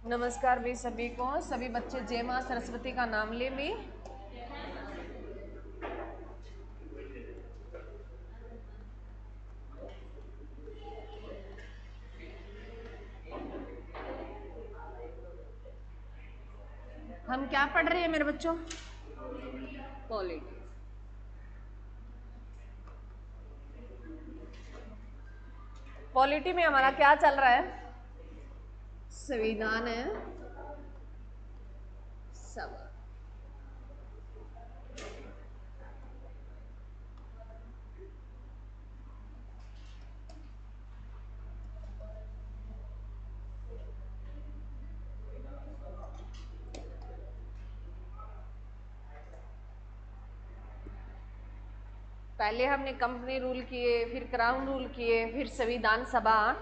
नमस्कार भी सभी को। सभी बच्चे जय मां सरस्वती का नाम ले भी। हम क्या पढ़ रहे हैं मेरे बच्चों? पॉलिटी। पॉलिटी में हमारा क्या चल रहा है? संविधान है सभा। पहले हमने कंपनी रूल किए, फिर क्राउन रूल किए, फिर संविधान सभा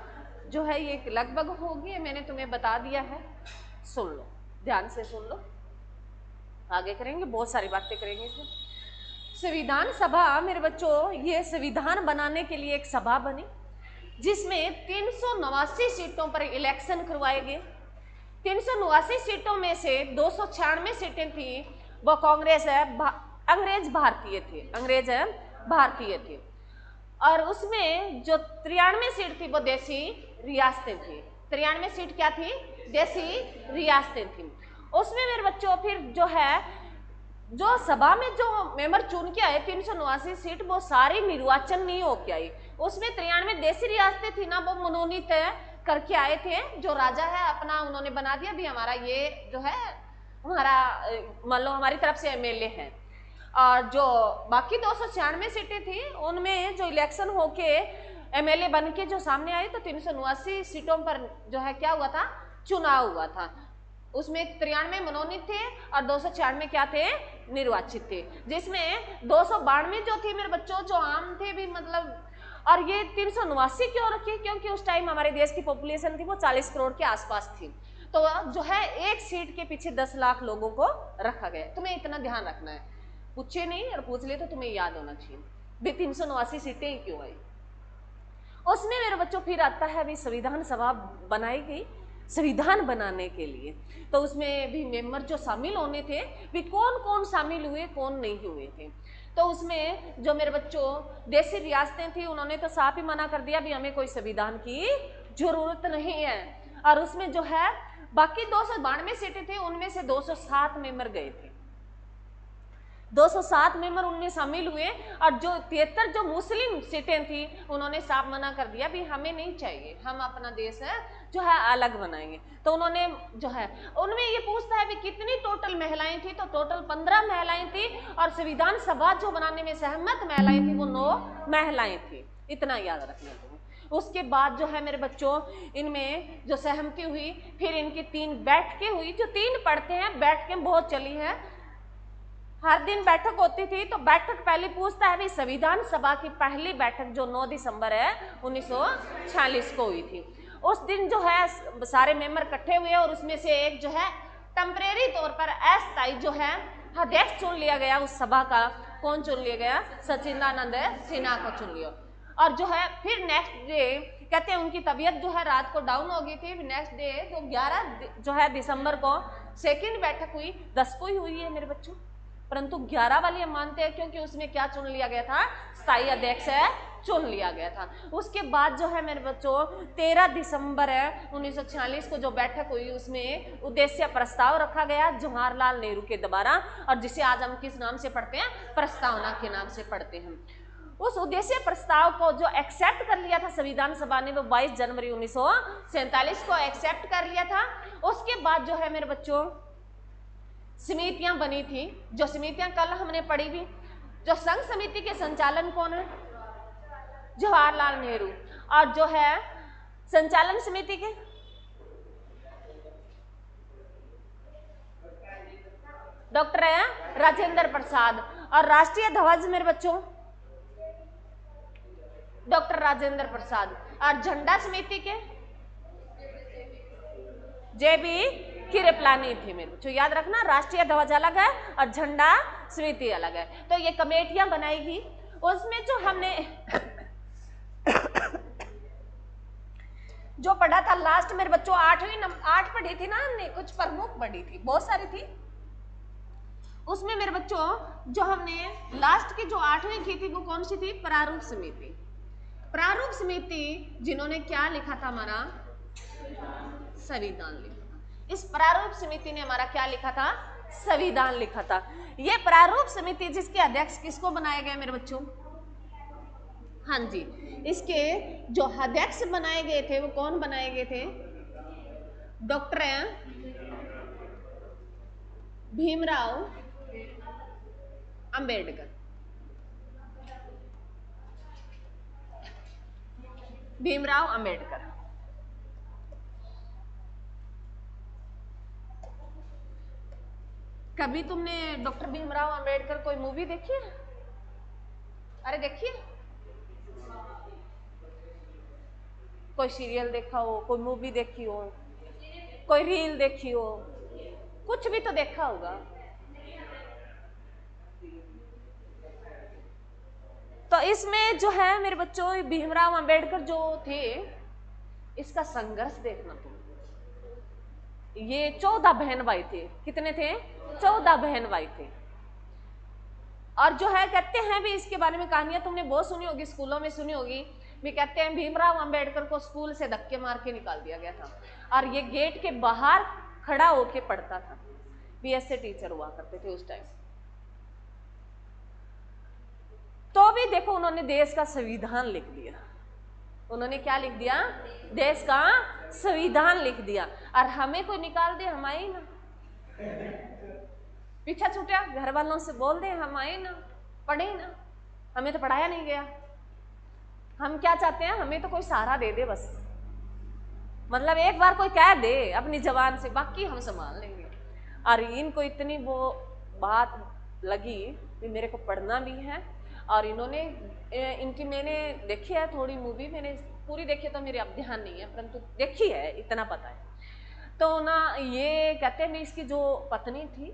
जो है ये लगभग होगी, मैंने तुम्हें बता दिया है। सुन लो, ध्यान से सुन लो, आगे करेंगे, बहुत सारी बातें करेंगे इसमें। संविधान सभा मेरे बच्चों, ये संविधान बनाने के लिए एक सभा बनी जिसमें 389 सीटों पर इलेक्शन करवाए गए। 389 सीटों में से 296 सीटें थी वो कांग्रेस है, अंग्रेज भारतीय थे, अंग्रेज है भारतीय थे। और उसमें जो 93 सीट थी वो देसी रियासतें थी। 93 सीट क्या थी? देसी रियासतें थी। उसमें मेरे बच्चों फिर जो है, जो सभा में जो मेंबर चुन के आए 389 सीट, वो सारी निर्वाचन नहीं होके आई। उसमें 93 देसी रियासतें थी ना, वो मनोनीत करके आए थे। जो राजा है अपना उन्होंने बना दिया भी हमारा ये जो है हमारा मान लो हमारी तरफ से एमएलए है। और जो बाकी 296 सीटें थी उनमें जो इलेक्शन होके एमएलए बन के जो सामने आए, तो 389 सीटों पर जो है क्या हुआ था? चुनाव हुआ था। उसमें 93 मनोनीत थे और 296 क्या थे? निर्वाचित थे। जिसमें 292 जो थी मेरे बच्चों जो आम थे भी, मतलब। और ये 389 क्यों रखी? क्योंकि उस टाइम हमारे देश की पॉपुलेशन थी वो 40 करोड़ के आसपास थी। तो जो है एक सीट के पीछे 10 लाख लोगों को रखा गया। तुम्हें इतना ध्यान रखना है, पूछे नहीं और पूछ ले तो तुम्हें याद होना चाहिए भी 389 सीटें ही क्यों आई। उसमें मेरे बच्चों फिर आता है भी संविधान सभा बनाई गई संविधान बनाने के लिए। तो उसमें भी मेंबर जो शामिल होने थे भी कौन कौन शामिल हुए, कौन नहीं हुए थे। तो उसमें जो मेरे बच्चों देसी रियासतें थी उन्होंने तो साफ ही मना कर दिया भी हमें कोई संविधान की जरूरत नहीं है। और उसमें जो है बाकी 292 सीटें थी, उनमें से 207 मेंबर गए थे। 207 मेंबर उनमें शामिल हुए। और जो 73 जो मुस्लिम सीटें थी उन्होंने साफ मना कर दिया भी हमें नहीं चाहिए, हम अपना देश है जो है अलग बनाएंगे। तो उन्होंने जो है उनमें ये पूछता है भी कितनी टोटल महिलाएं थी, तो टोटल 15 महिलाएं थी। और संविधान सभा जो बनाने में सहमत महिलाएं थी वो 9 महिलाएं थी। इतना याद रखना तुम्हें। उसके बाद जो है मेरे बच्चों इनमें जो सहमति हुई, फिर इनकी 3 बैठकें हुई। जो 3 पढ़ते हैं बैठकें बहुत चली हैं, हर दिन बैठक होती थी। तो बैठक पहले पूछता है भी संविधान सभा की पहली बैठक जो 9 दिसंबर है 1946 को हुई थी। उस दिन जो है सारे मेंबर इकट्ठे हुए और उसमें से एक जो है टेम्परेरी तौर पर अस्थायी जो है अध्यक्ष चुन लिया गया उस सभा का। कौन चुन लिया गया? सचिदानंद सिन्हा को चुन लिया। और जो है फिर नेक्स्ट डे कहते हैं उनकी तबीयत जो है रात को डाउन हो गई थी। नेक्स्ट डे जो 11 जो है दिसंबर को सेकेंड बैठक हुई, 10 को ही हुई है मेरे बच्चों, परंतु 11 वाली हम मानते हैं क्योंकि उसमें क्या चुन लिया गया था? स्थायी अध्यक्ष है चुन लिया गया था। उसके बाद जो है मेरे बच्चों 13 दिसंबर 1946 को जो बैठक हुई उसमें उद्देश्य प्रस्ताव रखा गया जवाहरलाल नेहरू के द्वारा, और जिसे आज हम किस नाम से पढ़ते हैं? प्रस्तावना के नाम से पढ़ते हैं। उस उद्देश्य प्रस्ताव को जो एक्सेप्ट कर लिया था संविधान सभा ने वो 22 जनवरी 1947 को एक्सेप्ट कर लिया था। उसके बाद जो है मेरे बच्चों समितियां बनी थी। जो समितियां कल हमने पढ़ी थी, जो संघ समिति के संचालन कौन है? जवाहरलाल नेहरू। और जो है संचालन समिति के डॉक्टर है राजेंद्र प्रसाद। और राष्ट्रीय ध्वज मेरे बच्चों डॉक्टर राजेंद्र प्रसाद। और झंडा समिति के जेबी कृपलानी थी मेरे बच्चों। याद रखना, राष्ट्रीय ध्वज अलग है और झंडा समिति अलग है। तो ये कमेटियां बनाएगी। उसमें जो हमने जो पढ़ा था लास्ट मेरे बच्चों 8 पढ़ी थी ना हमने, कुछ प्रमुख पढ़ी थी, बहुत सारी थी। उसमें मेरे बच्चों जो हमने लास्ट की जो 8वीं की थी वो कौन सी थी? प्रारूप समिति। प्रारूप समिति जिन्होंने क्या लिखा था? हमारा संविधान लिखा था। इस प्रारूप समिति ने हमारा क्या लिखा था? संविधान लिखा था। ये प्रारूप समिति जिसके अध्यक्ष किसको बनाया गया मेरे बच्चों? हाँ जी, इसके जो अध्यक्ष बनाए गए थे वो कौन बनाए गए थे? डॉक्टर भीमराव अंबेडकर। भीमराव अंबेडकर। कभी तुमने डॉक्टर भीमराव अंबेडकर कोई मूवी देखी है? अरे देखिए, कोई सीरियल देखा हो, कोई मूवी देखी हो, कोई रील देखी हो, कुछ भी तो देखा होगा। तो इसमें जो है मेरे बच्चों भीमराव अंबेडकर जो थे, इसका संघर्ष देखना तुम। ये 14 बहन भाई थे। कितने थे? 14 बहन भाई थे। और जो है कहते हैं भी इसके बारे में कहानियां तुमने बहुत सुनी होगी, स्कूलों में सुनी होगी भी। कहते हैं भीमराव अंबेडकर को स्कूल से धक्के मार के निकाल दिया गया था और ये गेट के बाहर खड़ा होके पढ़ता था। भी ऐसे टीचर हुआ करते थे उस टाइम। तो भी देखो उन्होंने देश का संविधान लिख दिया। उन्होंने क्या लिख दिया? देश का संविधान लिख दिया। और हमें कोई निकाल दे, हम आए ना, पीछा छूटा, घर वालों से बोल दे हम आए ना, पढ़े ना, हमें तो पढ़ाया नहीं गया। हम क्या चाहते हैं? हमें तो कोई सहारा दे दे बस, मतलब एक बार कोई कह दे अपनी जबान से, बाकी हम संभाल लेंगे। और इनको इतनी वो बात लगी कि मेरे को पढ़ना भी है। और इन्होंने इनकी मैंने देखी है थोड़ी मूवी, मैंने पूरी देखी तो मेरे अब ध्यान नहीं है, परंतु देखी है, इतना पता है। तो ना ये कहते हैं इसकी जो पत्नी थी,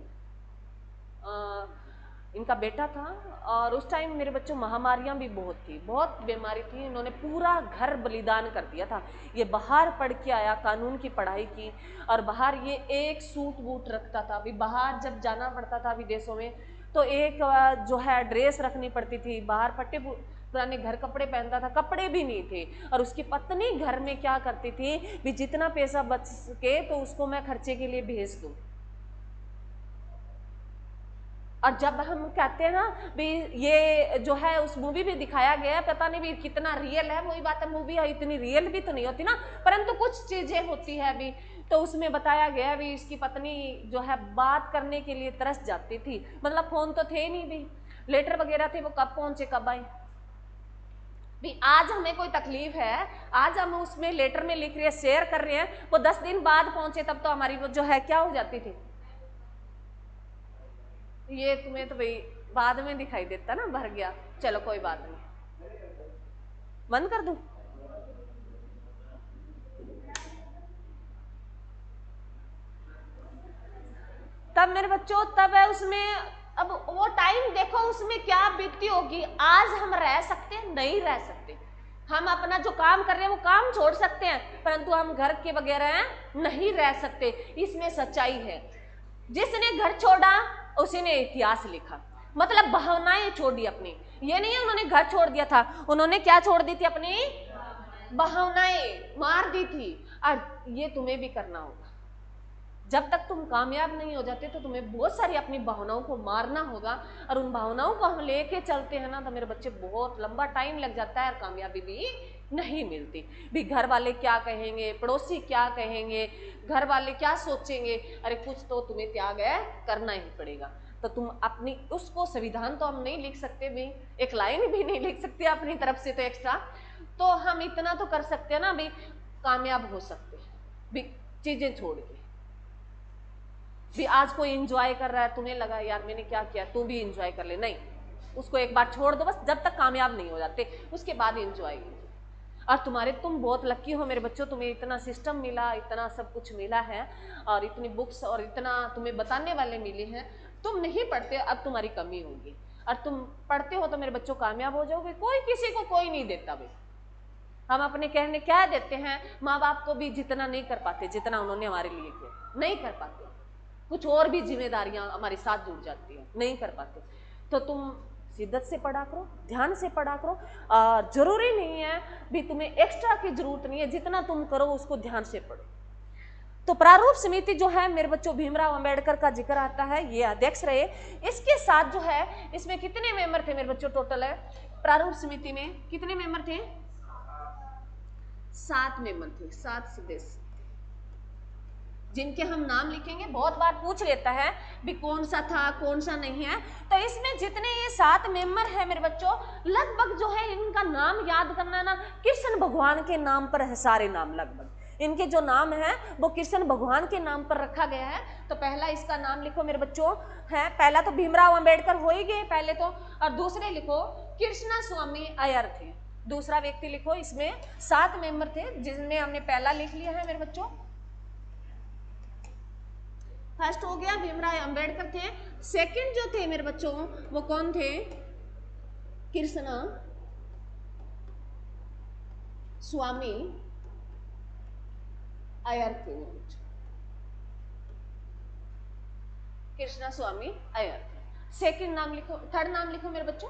इनका बेटा था, और उस टाइम मेरे बच्चों महामारियां भी बहुत थी, बहुत बीमारी थी। इन्होंने पूरा घर बलिदान कर दिया था। ये बाहर पढ़ के आया, कानून की पढ़ाई की, और बाहर ये एक सूट बूट रखता था। अभी बाहर जब जाना पड़ता था विदेशों में तो एक जो है ड्रेस रखनी पड़ती थी। बाहर फटे पुराने घर कपड़े पहनता था, कपड़े भी नहीं थे। और उसकी पत्नी घर में क्या करती थी भी, जितना पैसा बच सके तो उसको मैं खर्चे के लिए भेज दूं। और जब हम कहते हैं ना भी ये जो है उस मूवी में दिखाया गया है, पता नहीं भी कितना रियल है, वही बात है, मूवी है इतनी रियल भी तो नहीं होती ना, परंतु कुछ चीजें होती है भी। तो उसमें बताया गया भी इसकी पत्नी जो है बात करने के लिए तरस जाती थी। मतलब फोन तो थे नहीं भी, लेटर वगैरह थे, वो कब पहुंचे कब आए भी। आज हमें कोई तकलीफ है, आज हम उसमें लेटर में लिख रहे हैं, शेयर कर रहे हैं, वो 10 दिन बाद पहुंचे, तब तो हमारी वो जो है क्या हो जाती थी। ये तुम्हें तो भाई बाद में दिखाई देता ना, भर गया, चलो कोई बात नहीं, बंद कर दूं। तब मेरे बच्चों तब है उसमें, अब वो टाइम देखो उसमें क्या बीतती होगी। आज हम रह सकते हैं? नहीं रह सकते। हम अपना जो काम कर रहे हैं वो काम छोड़ सकते हैं, परंतु हम घर के वगैरह नहीं रह सकते। इसमें सच्चाई है। जिसने घर छोड़ा उसी ने इतिहास लिखा, मतलब भावनाएं छोड़ दी अपनी। ये नहीं है उन्होंने घर छोड़ दिया था, उन्होंने क्या छोड़ दी थी? अपनी भावनाएं मार दी थी। और ये तुम्हें भी करना होगा। जब तक तुम कामयाब नहीं हो जाते तो तुम्हें बहुत सारी अपनी भावनाओं को मारना होगा। और उन भावनाओं को हम लेके चलते हैं ना तो मेरे बच्चे बहुत लंबा टाइम लग जाता है और कामयाबी भी नहीं मिलती भी। घर वाले क्या कहेंगे, पड़ोसी क्या कहेंगे, घर वाले क्या सोचेंगे, अरे कुछ तो तुम्हें त्याग है करना ही पड़ेगा। तो तुम अपनी उसको, संविधान तो हम नहीं लिख सकते भी, एक लाइन भी नहीं लिख सकते अपनी तरफ से तो एक्स्ट्रा, तो हम इतना तो कर सकते हैं ना भी, कामयाब हो सकते हैं भी चीजें छोड़ के भी। आज कोई एंजॉय कर रहा है, तुम्हें लगा यार मैंने क्या किया, तू भी एंजॉय कर ले, नहीं, उसको एक बार छोड़ दो बस, जब तक कामयाब नहीं हो जाते उसके बाद एंजॉय। और तुम बहुत लकी हो मेरे बच्चों, तुम्हें इतना सिस्टम मिला, इतना सब कुछ मिला है, और इतनी बुक्स और इतना तुम्हें बताने वाले मिले हैं। तुम नहीं पढ़ते, अब तुम्हारी कमी होगी, और तुम पढ़ते हो तो मेरे बच्चों कामयाब हो जाओगे। कोई किसी को कोई नहीं देता भाई, हम अपने कहने क्या देते हैं, माँ बाप को भी जितना नहीं कर पाते जितना उन्होंने हमारे लिए किया, नहीं कर पाते। कुछ और भी जिम्मेदारियां हमारे साथ जुड़ जाती हैं, नहीं कर पाते। तो तुम शिद्दत से पढ़ा करो, ध्यान से पढ़ा करो। जरूरी नहीं है भी तुम्हें एक्स्ट्रा की जरूरत नहीं है, जितना तुम करो उसको ध्यान से पढ़ो। तो प्रारूप समिति जो है मेरे बच्चों, भीमराव अंबेडकर का जिक्र आता है, ये अध्यक्ष रहे। इसके साथ जो है इसमें कितने मेंबर थे मेरे बच्चों टोटल है प्रारूप समिति में, कितने मेंबर थे? 7 मेंबर थे, 7 सदस्य, जिनके हम नाम लिखेंगे। बहुत बार पूछ लेता है भी कौन सा था कौन सा नहीं है। तो इसमें जितने ये 7 मेंबर है मेरे बच्चों, लगभग जो है इनका नाम याद करना ना, कृष्ण भगवान के नाम पर है सारे नाम। लगभग इनके जो नाम है वो कृष्ण भगवान के नाम पर रखा गया है। तो पहला इसका नाम लिखो मेरे बच्चों, है पहला तो भीमराव अंबेडकर हो ही गए पहले तो, और दूसरे लिखो कृष्णा स्वामी अय्यर थे। दूसरा व्यक्ति लिखो। इसमें 7 मेंबर थे, जिसमें हमने पहला लिख लिया है मेरे बच्चों। फर्स्ट हो गया भीमराव अंबेडकर थे। सेकंड जो थे मेरे बच्चों वो कौन थे? कृष्णा स्वामी अय्यर थे मेरे बच्चों, कृष्णा स्वामी अय्यर थे। सेकंड नाम लिखो, थर्ड नाम लिखो मेरे बच्चों।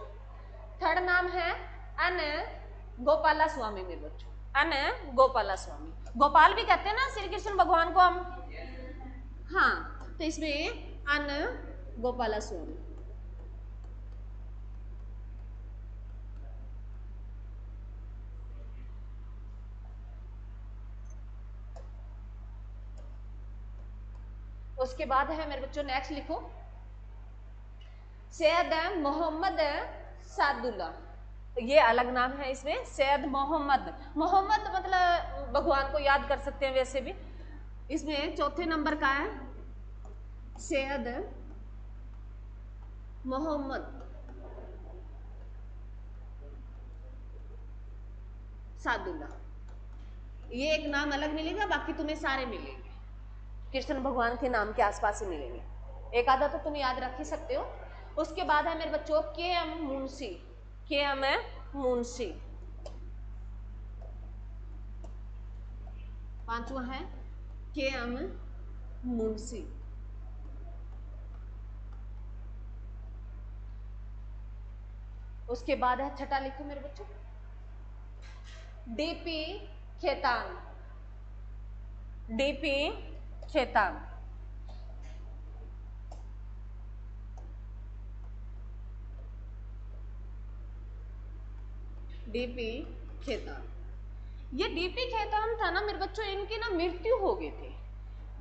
थर्ड नाम है अन गोपाला स्वामी मेरे बच्चों, अन गोपाला स्वामी। गोपाल भी कहते हैं ना श्री कृष्ण भगवान को हम, हाँ। तो इसमें अन गोपाला स्वामी। उसके बाद है मेरे बच्चों नेक्स्ट लिखो सैयद मोहम्मद सादुल्ला। ये अलग नाम है इसमें, सैयद मोहम्मद। मोहम्मद मतलब भगवान को याद कर सकते हैं वैसे भी। इसमें चौथे नंबर का है सैयद मोहम्मद सादुल्ला। ये एक नाम अलग मिलेगा, बाकी तुम्हें सारे मिलेंगे कृष्ण भगवान के नाम के आसपास ही मिलेंगे। एक आधा तो तुम याद रख ही सकते हो। उसके बाद है मेरे बच्चों के एम मुंशी। के एम है मुंशी। पांचवा है के एम मुंशी। उसके बाद है छठा लिखो मेरे बच्चों DP Khetan. DP Khetan. DP Khetan. ये डीपी खेतान था ना मेरे बच्चों, इनकी ना मृत्यु हो गई थी।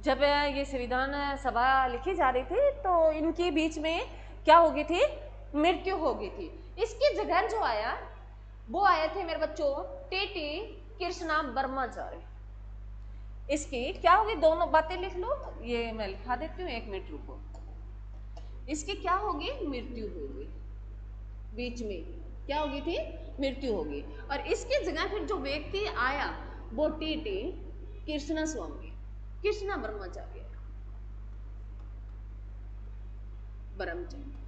जब ये संविधान सभा लिखी जा रही थी तो इनके बीच में क्या हो गई थी? मृत्यु हो गई थी। इसकी जगह जो आया वो आए थे मेरे बच्चों टीटी कृष्णा ब्रह्मचारी। इसकी क्या होगी, दोनों बातें लिख लो, ये मैं लिखा देती हूँ, 1 मिनट रुको। इसकी क्या होगी? मृत्यु होगी। बीच में क्या होगी थी? मृत्यु होगी। और इसकी जगह फिर जो व्यक्ति आया वो टीटी कृष्णा स्वामी, कृष्णा ब्रह्मचार्य, ब्रह्मचारी।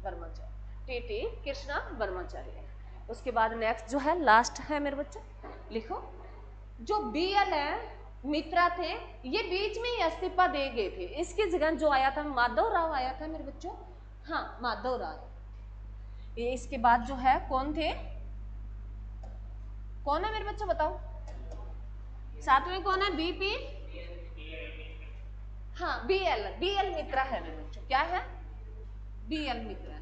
ब्रह्मचारी, टीटी कृष्णा ब्रह्मचारी। उसके बाद नेक्स्ट जो है लास्ट है मेरे बच्चों, लिखो जो बीएल है मित्रा थे, ये बीच में ही इस्तीफा दे गए थे। इसकी जगह जो आया था माधव राव आया था मेरे बच्चों, हाँ माधव राव। ये इसके बाद जो है कौन थे? कौन है मेरे बच्चों बताओ? सातवें कौन है? बीपी, हाँ बीएल, बीएल मित्रा है मेरे बच्चों। क्या है? बीएल मित्रा।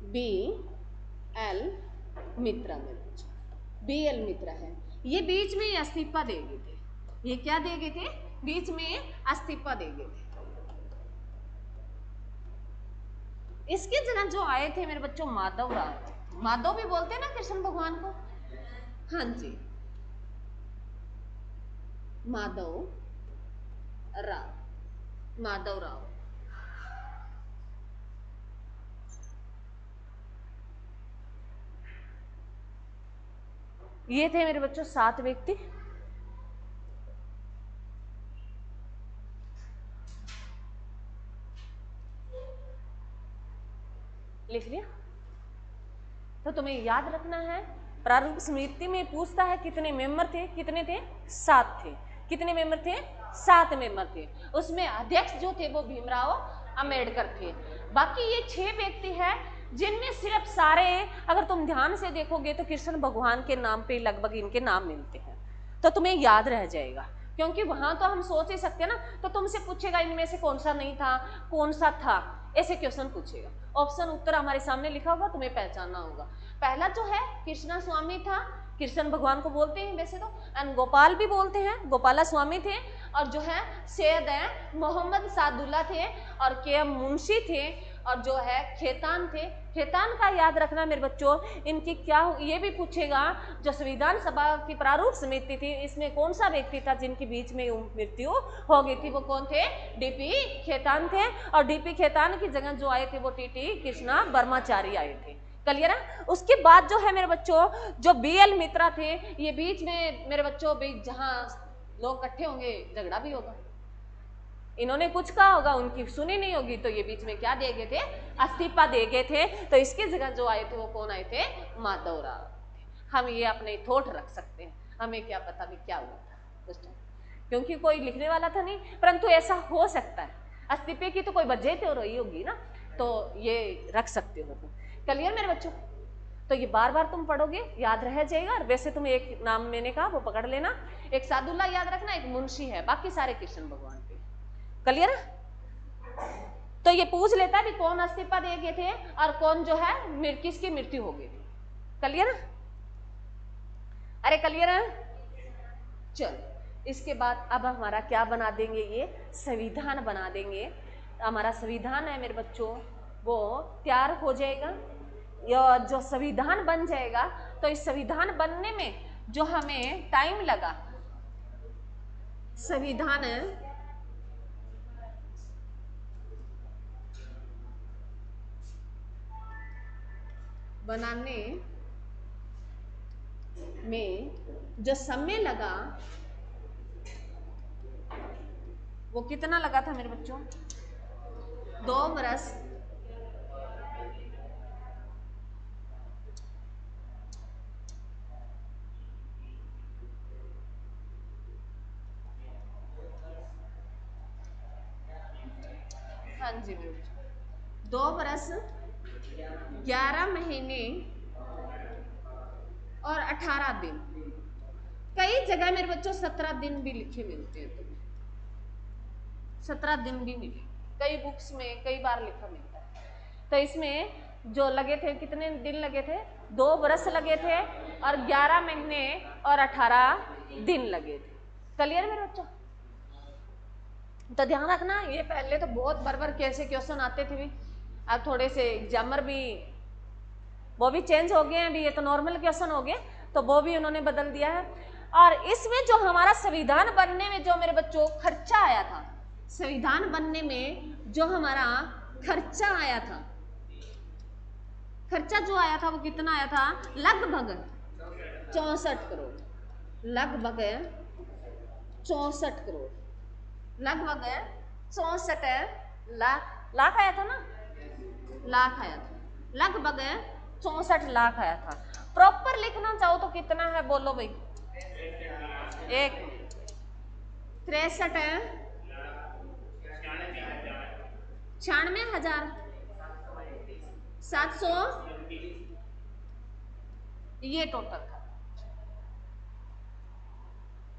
बी एल मित्रा मेरे बच्चों, बी एल मित्रा है। ये बीच में इस्तीफा दे गए थे। ये क्या दे गए थे? बीच में इस्तीफा दे गए थे। इसकी जगह जो आए थे मेरे बच्चों माधव राव। माधव भी बोलते हैं ना कृष्ण भगवान को, हाँ जी, माधव राव, माधव राव। ये थे मेरे बच्चों 7 व्यक्ति। लिख लिया? तो तुम्हें याद रखना है, प्रारूप समिति में पूछता है कितने मेंबर थे, कितने थे? 7 थे। कितने मेंबर थे? 7 मेंबर थे। उसमें अध्यक्ष जो थे वो भीमराव अंबेडकर थे। बाकी ये 6 व्यक्ति हैं जिनमें सिर्फ सारे, अगर तुम ध्यान से देखोगे तो कृष्ण भगवान के नाम पे लगभग इनके नाम मिलते हैं, तो तुम्हें याद रह जाएगा। क्योंकि वहां तो हम सोच ही सकते हैं ना, तो तुमसे पूछेगा इनमें से कौन सा नहीं था, कौन सा था, ऐसे क्वेश्चन पूछेगा। ऑप्शन उत्तर हमारे सामने लिखा होगा, तुम्हें पहचानना होगा। पहला जो है कृष्णा स्वामी था, कृष्ण भगवान को बोलते हैं वैसे तो, एंड गोपाल भी बोलते हैं, गोपाला स्वामी थे। और जो है सैयद है मोहम्मद सादुल्ला थे, और के मुंशी थे, और जो है खेतान थे। खेतान का याद रखना मेरे बच्चों, इनकी क्या ये भी पूछेगा, जो संविधान सभा की प्रारूप समिति थी इसमें कौन सा व्यक्ति था जिनके बीच में मृत्यु हो गई थी, वो कौन थे? डीपी खेतान थे। और डीपी खेतान की जगह जो आए थे वो टीटी कृष्णा ब्रह्मचारी आए थे। क्लियर है? उसके बाद जो है मेरे बच्चों, जो बीएल मित्रा थे, ये बीच में मेरे बच्चों बीच जहां लोग इकट्ठे होंगे झगड़ा भी होगा, इन्होंने कुछ कहा होगा, उनकी सुनी नहीं होगी, तो ये बीच में क्या दे गए थे? इस्तीफा दे गए थे। तो इसकी जगह जो आए थे वो कौन आए थे? माधवराव। हम ये अपने थॉट रख सकते हैं, हमें क्या पता भी क्या हुआ था उस टाइम, क्योंकि कोई लिखने वाला था नहीं, परंतु ऐसा हो सकता है। इस्तीफे की तो कोई वजह तो रही होगी ना, तो ये रख सकते हो तुम। क्लियर मेरे बच्चों? तो ये बार बार तुम पढ़ोगे, याद रह जाएगा। और वैसे तुम एक नाम मैंने कहा वो पकड़ लेना, एक सादुल्ला याद रखना, एक मुंशी है, बाकी सारे कृष्ण भगवान के। क्लियर? तो ये पूछ लेता है कि कौन इस्तीफा दे गए थे और कौन जो है किसकी मृत्यु हो गई थी। क्लियर? अरे क्लियर है? चलो, इसके बाद अब हमारा क्या बना देंगे, ये संविधान बना देंगे। हमारा संविधान है मेरे बच्चों, वो तैयार हो जाएगा। या जो संविधान बन जाएगा, तो इस संविधान बनने में जो हमें टाइम लगा, संविधान बनाने में जो समय लगा, वो कितना लगा था मेरे बच्चों? 2 बरस 11 महीने और 18 दिन। कई जगह मेरे बच्चों 17 दिन भी लिखे मिलते हैं, तुम्हें 17 दिन भी मिले, कई बुक्स में कई बार लिखा मिलता है। तो इसमें जो लगे थे, कितने दिन लगे थे? 2 बरस लगे थे और 11 महीने और 18 दिन लगे थे। क्लियर मेरे बच्चों? तो ध्यान रखना, ये पहले तो बहुत बार कैसे क्वेश्चन आते थे भी, अब थोड़े से एग्जामर भी वो भी चेंज हो गए हैं, अभी ये तो नॉर्मल क्वेश्चन हो गए, तो वो भी उन्होंने बदल दिया है। और इसमें जो हमारा संविधान बनने में जो मेरे बच्चों खर्चा आया था, संविधान बनने में जो हमारा खर्चा आया था, खर्चा जो आया था वो कितना आया था? लगभग 64 करोड़, लगभग 64 करोड़, लगभग 64 लाख, लाख आया था ना, लाख आया था, लगभग 64 लाख आया था। प्रॉपर लिखना चाहो तो कितना है बोलो भाई? 96,700 ये टोटल था,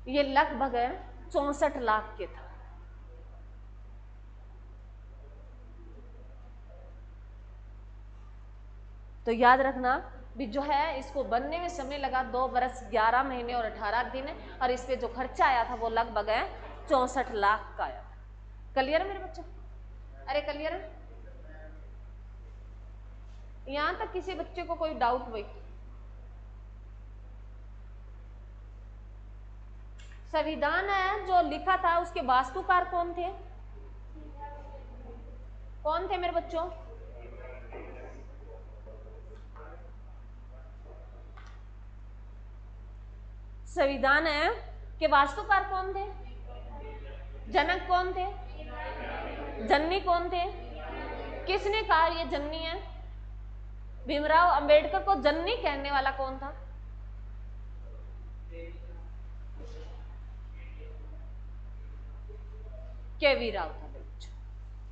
ये लगभग 64 लाख के था। तो याद रखना भी जो है, इसको बनने में समय लगा 2 बरस 11 महीने और 18 दिन, और इस पे जो खर्चा आया था वो लगभग 64 लाख का आया था। क्लियर है मेरे बच्चों? अरे क्लियर है? यहां तक किसी बच्चे को कोई डाउट भाई? संविधान है जो लिखा था उसके वास्तुकार कौन थे? कौन थे मेरे बच्चों? संविधान के वास्तुकार कौन थे? जनक कौन थे? जननी कौन थे? किसने कहा ये जननी है? भीमराव अंबेडकर को जननी कहने वाला कौन था? केवी राव था।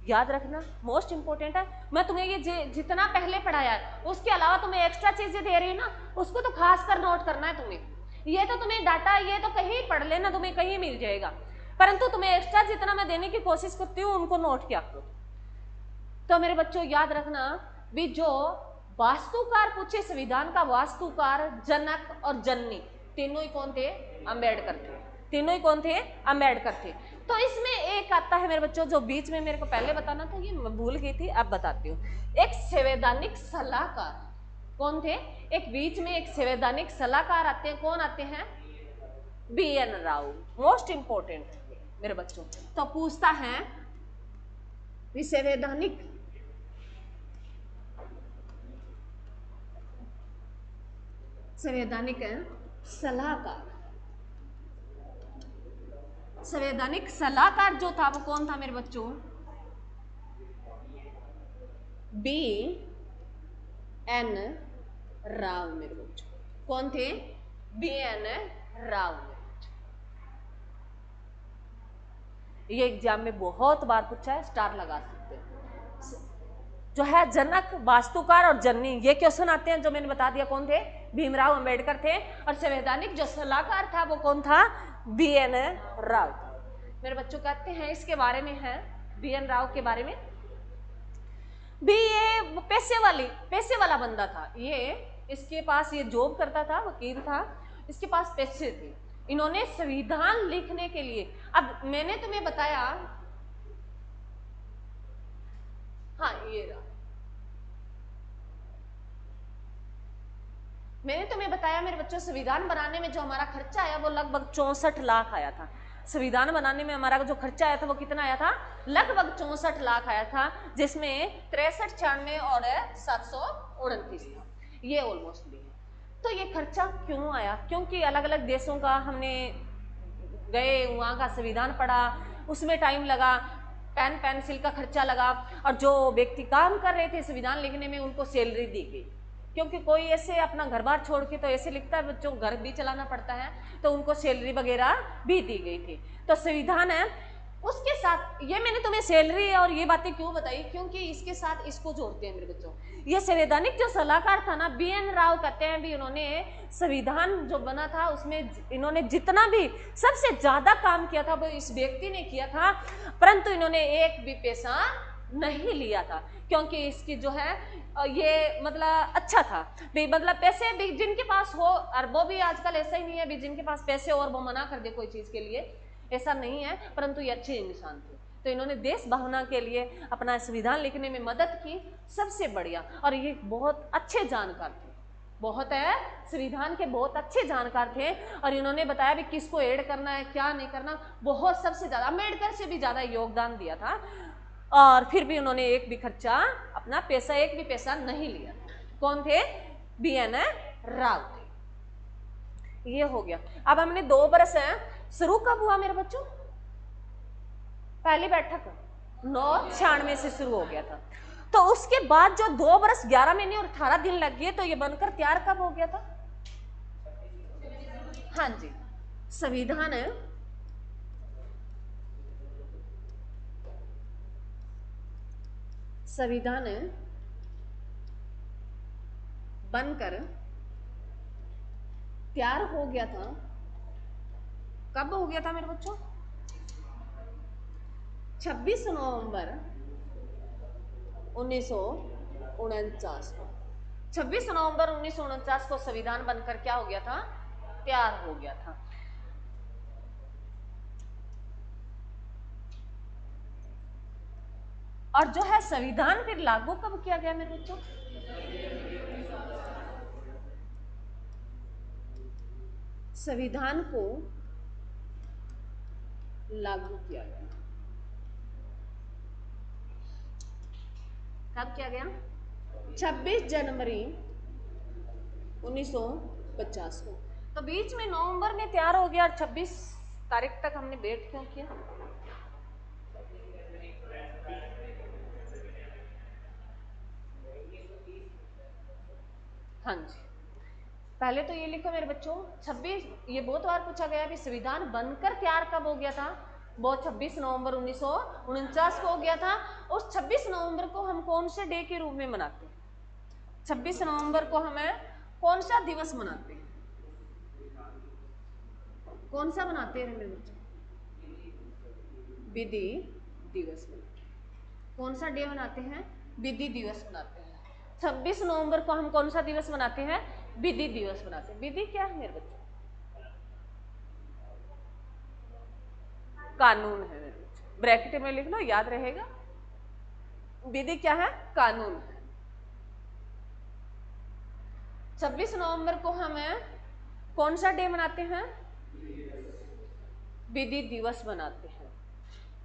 याद रखना, मोस्ट इंपोर्टेंट है। मैं तुम्हें ये जितना पहले पढ़ाया है उसके अलावा तुम्हें एक्स्ट्रा चीजें दे रही हूँ ना, उसको तो खास कर नोट करना है तुम्हें। ये तो तुम्हें डाटा, ये तो कहीं पढ़ लेना, तुम्हें कहीं मिल जाएगा, परंतु तुम्हें एक्स्ट्रा जितना मैं देने की कोशिश करती हूँ उनको नोट किया करो। तो मेरे बच्चों याद रखना भी, जो वास्तुकार पूछे संविधान का वास्तुकार, जनक और जननी तीनों ही कौन थे? अंबेडकर थे। तीनों ही कौन थे? अंबेडकर थे। तो इसमें एक आता है मेरे बच्चों, जो बीच में मेरे को पहले बताना था, ये मैं भूल गई थी, अब बताती हूँ। एक संवैधानिक सलाहकार कौन थे? एक बीच में एक संवैधानिक सलाहकार आते हैं। कौन आते हैं? BN राव। मोस्ट इंपोर्टेंट मेरे बच्चों। तो पूछता है संवैधानिक सलाहकार, संवैधानिक सलाहकार जो था वो कौन था मेरे बच्चों? BN राव मेरे बच्चों। कौन थे? BN राव। ये एग्जाम में बहुत बार पूछा है, स्टार लगा सकते हैं। जो है जनक, वास्तुकार और जननी, ये क्वेश्चन आते हैं। जो मैंने बता दिया कौन थे? भीमराव अंबेडकर थे। और संवैधानिक जो सलाहकार था वो कौन था? BN राव। मेरे बच्चों कहते हैं इसके बारे में है, BN राव के बारे में भी, ये पैसे वाला बंदा था। ये इसके पास ये जॉब करता था, वकील था, इसके पास पैसे थे। इन्होंने संविधान लिखने के लिए, अब मैंने तुम्हें बताया, हाँ ये रहा, मैंने तुम्हें बताया मेरे बच्चों, संविधान बनाने में जो हमारा खर्चा आया वो लगभग 64 लाख आया था। संविधान बनाने में हमारा जो खर्चा आया था वो कितना आया था? लगभग 64 लाख आया था, जिसमें 63, 96 और 729 था। ये ऑलमोस्ट भी है। तो ये खर्चा क्यों आया? क्योंकि अलग अलग देशों का हमने गए, वहाँ का संविधान पढ़ा, उसमें टाइम लगा, पेन पेंसिल का खर्चा लगा, और जो व्यक्ति काम कर रहे थे संविधान लिखने में उनको सैलरी दी गई। क्योंकि कोई ऐसे अपना घर बार छोड़ के तो ऐसे लिखता है, बच्चों घर भी चलाना पड़ता है, तो उनको सैलरी वगैरह भी दी गई थी। तो संविधान है, उसके साथ ये मैंने तुम्हें सैलरी और ये बातें क्यों बताई? क्योंकि इसके साथ इसको जोड़ते हैं मेरे बच्चों। ये संवैधानिक जो सलाहकार था ना, BN राव कहते हैं भी, इन्होंने संविधान जो बना था उसमें इन्होंने जितना भी सबसे ज्यादा काम किया था वो इस व्यक्ति ने किया था, परंतु इन्होंने एक भी पैसा नहीं लिया था। क्योंकि इसकी जो है ये मतलब अच्छा था भी, मतलब पैसे भी जिनके पास हो, और वो भी आजकल ऐसा ही नहीं है भी जिनके पास पैसे और वो मना कर दे कोई चीज के लिए, ऐसा नहीं है, परंतु ये अच्छे इंसान थे। तो इन्होंने देश भावना के लिए अपना संविधान लिखने में मदद की, सबसे बढ़िया। और ये बहुत अच्छे जानकार थे, बहुत है, संविधान के बहुत अच्छे जानकार थे। और इन्होंने बताया भी किसको ऐड करना है, क्या नहीं करना, बहुत सबसे ज्यादा अम्बेडकर से भी ज्यादा योगदान दिया था। और फिर भी उन्होंने एक भी खर्चा, अपना पैसा, एक भी पैसा नहीं लिया। कौन थे? BN राव थे। ये हो गया। अब हमने 2 बरस है, शुरू कब हुआ मेरे बच्चों? पहली बैठक 996 से शुरू हो गया था। तो उसके बाद जो 2 बरस 11 महीने और 18 दिन लग गए, तो ये बनकर तैयार कब हो गया था? हाँ जी, संविधान है बनकर तैयार हो गया था। कब हो गया था मेरे बच्चों? 26 नवंबर 1949 को। 26 नवंबर 1949 को संविधान बनकर क्या हो गया था? तैयार हो गया था। और जो है संविधान फिर लागू कब किया गया मेरे बच्चों? संविधान को लागू किया गया कब किया गया? 26 जनवरी 1950 को। तो बीच में नवंबर में तैयार हो गया और 26 तारीख तक हमने वेट क्यों किया? हाँ जी, पहले तो ये लिखो मेरे बच्चों 26, ये बहुत बार पूछा गया है संविधान बनकर तैयार कब हो गया था? वो 26 नवंबर 1949 को हो गया था। उस 26 नवंबर को हम कौन से डे के रूप में मनाते हैं? 26 नवंबर को हमें कौन सा दिवस मनाते हैं? कौन सा मनाते हैं मेरे बच्चों? विधि दिवस मनाते हैं। कौन सा डे मनाते हैं? विधि दिवस मनाते हैं। 26 नवंबर को हम कौन सा दिवस मनाते हैं? विधि दिवस मनाते हैं। विधि क्या है मेरे बच्चों? कानून है मेरे बच्चों, ब्रैकेट में लिख लो, याद रहेगा। विधि क्या है? कानून है। 26 नवंबर को हमें कौन सा डे मनाते हैं? विधि दिवस मनाते हैं।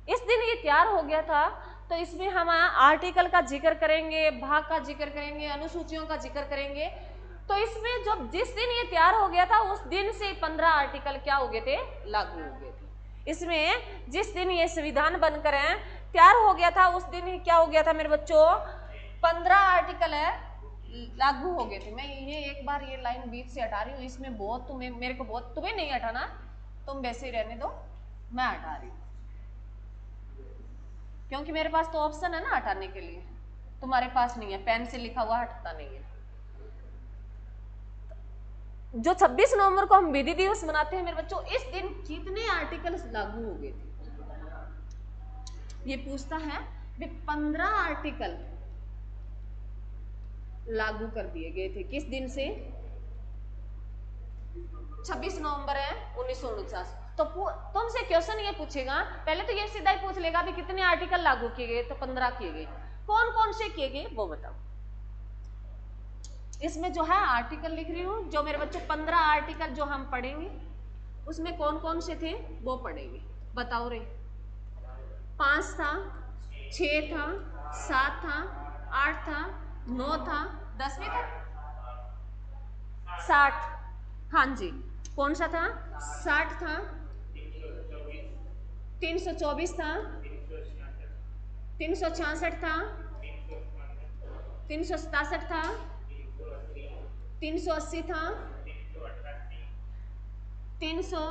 इस दिन ये तैयार हो गया था, तो इसमें हम आर्टिकल का जिक्र करेंगे, भाग का जिक्र करेंगे, अनुसूचियों का जिक्र करेंगे। तो इसमें जब जिस दिन ये तैयार हो गया था उस दिन से 15 आर्टिकल क्या हो गए थे? लागू हो गए थे। इसमें जिस दिन ये संविधान बनकर तैयार हो गया था उस दिन ही क्या हो गया था मेरे बच्चों? 15 आर्टिकल लागू हो गए थे। मैं ये एक बार ये लाइन बीच से हटा रही हूँ, इसमें बहुत तुम्हें, मेरे को बहुत, तुम्हें नहीं हटाना, तुम वैसे ही रहने दो, मैं हटा रही हूँ क्योंकि मेरे पास तो ऑप्शन है ना हटाने के लिए, तुम्हारे पास नहीं है, पेन से लिखा हुआ हटता नहीं है। जो 26 नवंबर को हम विधि दिवस मनाते हैं मेरे बच्चों, इस दिन कितने आर्टिकल लागू हो गए थे? ये पूछता है, वे 15 आर्टिकल लागू कर दिए गए थे। किस दिन से? 26 नवंबर है 1949। तो तुमसे क्वेश्चन ये पूछेगा, पहले तो ये सीधा ही पूछ लेगा भी कितने आर्टिकल लागू किए गए, तो 15 किए गए। कौन कौन से किए गए वो बताओ। इसमें जो है आर्टिकल लिख रही हूँ, जो मेरे बच्चों 15 आर्टिकल जो हम पढ़ेंगे उसमें कौन कौन से थे वो पढ़ेंगे। बताओ रे। 5 था, 6 था, 7 था, 8 था, 9 था, 10 में था 60। हाँ जी, कौन सा था? 60 था, 324 था, 366 था, 367 था, 380 था, 300,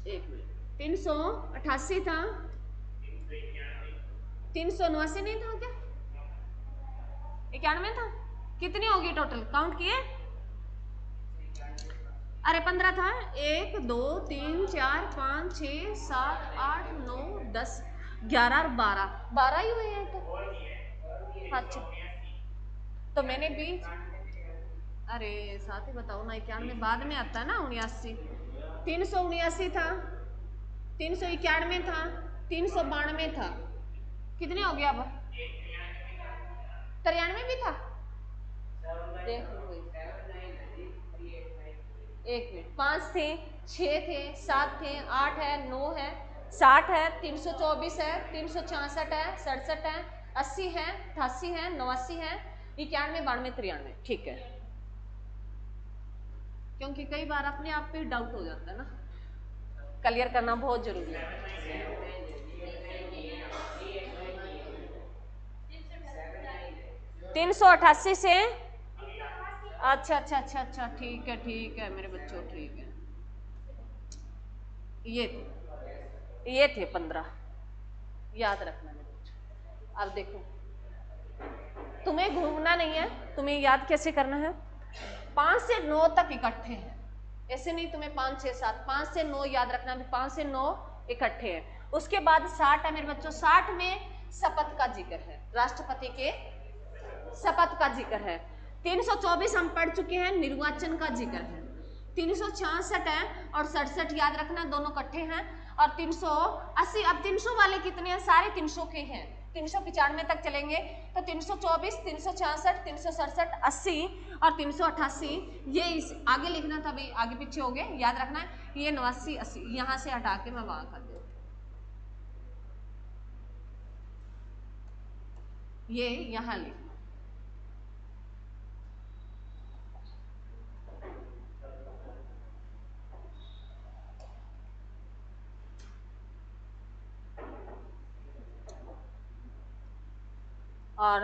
388 था, 389 नहीं था क्या? 91 था। कितनी होगी टोटल, काउंट किए? अरे 15 था। 1 2 3 4 5 6 7 8 9 10 11 और 12 ही हुए हैं तो। अच्छा, तो मैंने भी, अरे साथ ही बताओ ना, 91 बाद में आता है ना 79। 379 था, 391 था, 392 था। कितने हो गया अब? 93 भी था। देख लो एक मिनट, 5 थे, 6 थे, 7 थे, 8 है, 9 है, 60 है, 324 है, 366 है, 67 है, 80 है, 88 है, 89 है, 91, 92, 93। ठीक है, क्योंकि कई बार अपने आप पे डाउट हो जाता है ना, क्लियर करना बहुत जरूरी है। 388 से, अच्छा अच्छा अच्छा अच्छा, ठीक है मेरे बच्चों, ठीक है। ये थे 15, याद रखना मेरे बच्चों। अब देखो, तुम्हें घूमना नहीं है, तुम्हें याद कैसे करना है? 5 से 9 तक इकट्ठे हैं, ऐसे नहीं तुम्हें 5 6 7, 5 से 9 याद रखना भी, 5 से 9 इकट्ठे हैं। उसके बाद 60 है मेरे बच्चों, 60 में शपथ का जिक्र है, राष्ट्रपति के शपथ का जिक्र है। 324 हम पढ़ चुके हैं, निर्वाचन का जिक्र है। 366 है और 67 याद रखना, दोनों इकट्ठे हैं। और 380, अब 300 वाले कितने हैं? सारे 300 के हैं, 395 तक चलेंगे। तो 324, 366, 367, 80 और 388, ये इस आगे लिखना था भाई, आगे पीछे हो गए, याद रखना है। ये 89 80 यहाँ से हटा के मैं वहां कर दूँ, ये यहाँ लिखना। और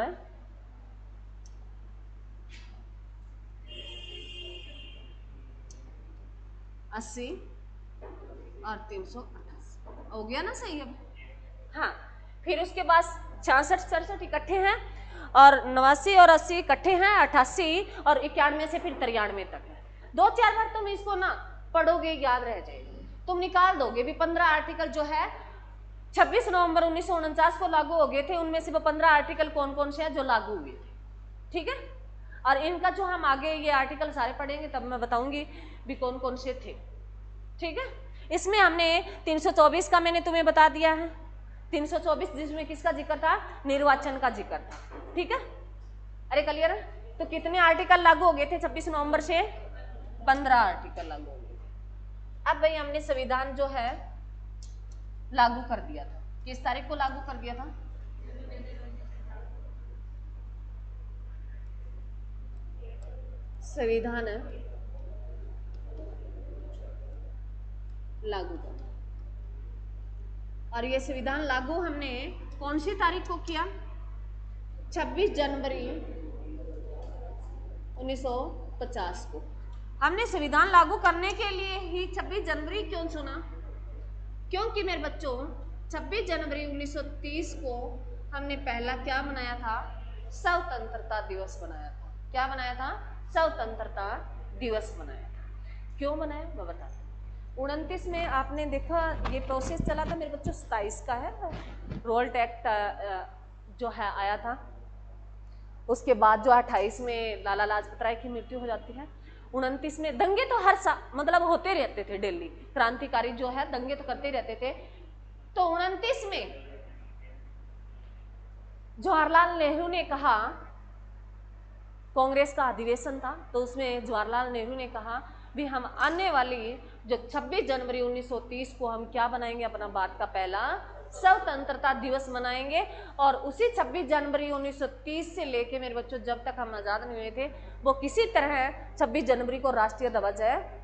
80 और 388 हो गया ना सही अब। हाँ, फिर उसके बाद 66 67 इकट्ठे हैं और 89 और 80 इकट्ठे हैं, 88 और 91 से फिर 93 तक है। 2-4 बार तुम इसको ना पढ़ोगे याद रह जाएगा, तुम निकाल दोगे भी। 15 आर्टिकल जो है 26 नवंबर 1949 को लागू हो गए थे, उनमें से वो 15 आर्टिकल कौन कौन से हैं जो लागू हुए थे, ठीक है। और इनका जो हम आगे ये आर्टिकल सारे पढ़ेंगे तब मैं बताऊंगी भी कौन कौन से थे, ठीक है। इसमें हमने 324 का मैंने तुम्हें बता दिया है, 324 जिसमें किसका जिक्र था, निर्वाचन का जिक्र था, ठीक है। अरे क्लियर है। तो कितने आर्टिकल लागू हो गए थे 26 नवंबर से, 15 आर्टिकल लागू हो गए थे। अब भाई हमने संविधान जो है लागू कर दिया था, किस तारीख को लागू कर दिया था, संविधान लागू कर, और ये संविधान लागू हमने कौन सी तारीख को किया, 26 जनवरी 1950 को। हमने संविधान लागू करने के लिए ही 26 जनवरी क्यों चुना, क्योंकि मेरे बच्चों 26 जनवरी 1930 को हमने पहला क्या मनाया था, स्वतंत्रता दिवस बनाया था। क्या बनाया था, स्वतंत्रता दिवस बनाया था। क्यों बनाया मैं बताती हूँ। 29 में आपने देखा ये प्रोसेस चला था मेरे बच्चों, 27 का है रोल्ट एक्ट जो है आया था, उसके बाद जो 28 में लाला लाजपत राय की मृत्यु हो जाती है। 29 में दंगे तो हर साल मतलब होते रहते थे, दिल्ली क्रांतिकारी जो है दंगे तो करते रहते थे। तो 29 में जवाहरलाल नेहरू ने कहा, कांग्रेस का अधिवेशन था तो उसमें जवाहरलाल नेहरू ने कहा भी हम आने वाली जो 26 जनवरी 1930 को हम क्या बनाएंगे, अपना भारत का पहला स्वतंत्रता दिवस मनाएंगे। और उसी 26 जनवरी 1930 से लेके मेरे बच्चों जब तक हम आज़ाद नहीं हुए थे, वो किसी तरह 26 जनवरी को राष्ट्रीय ध्वज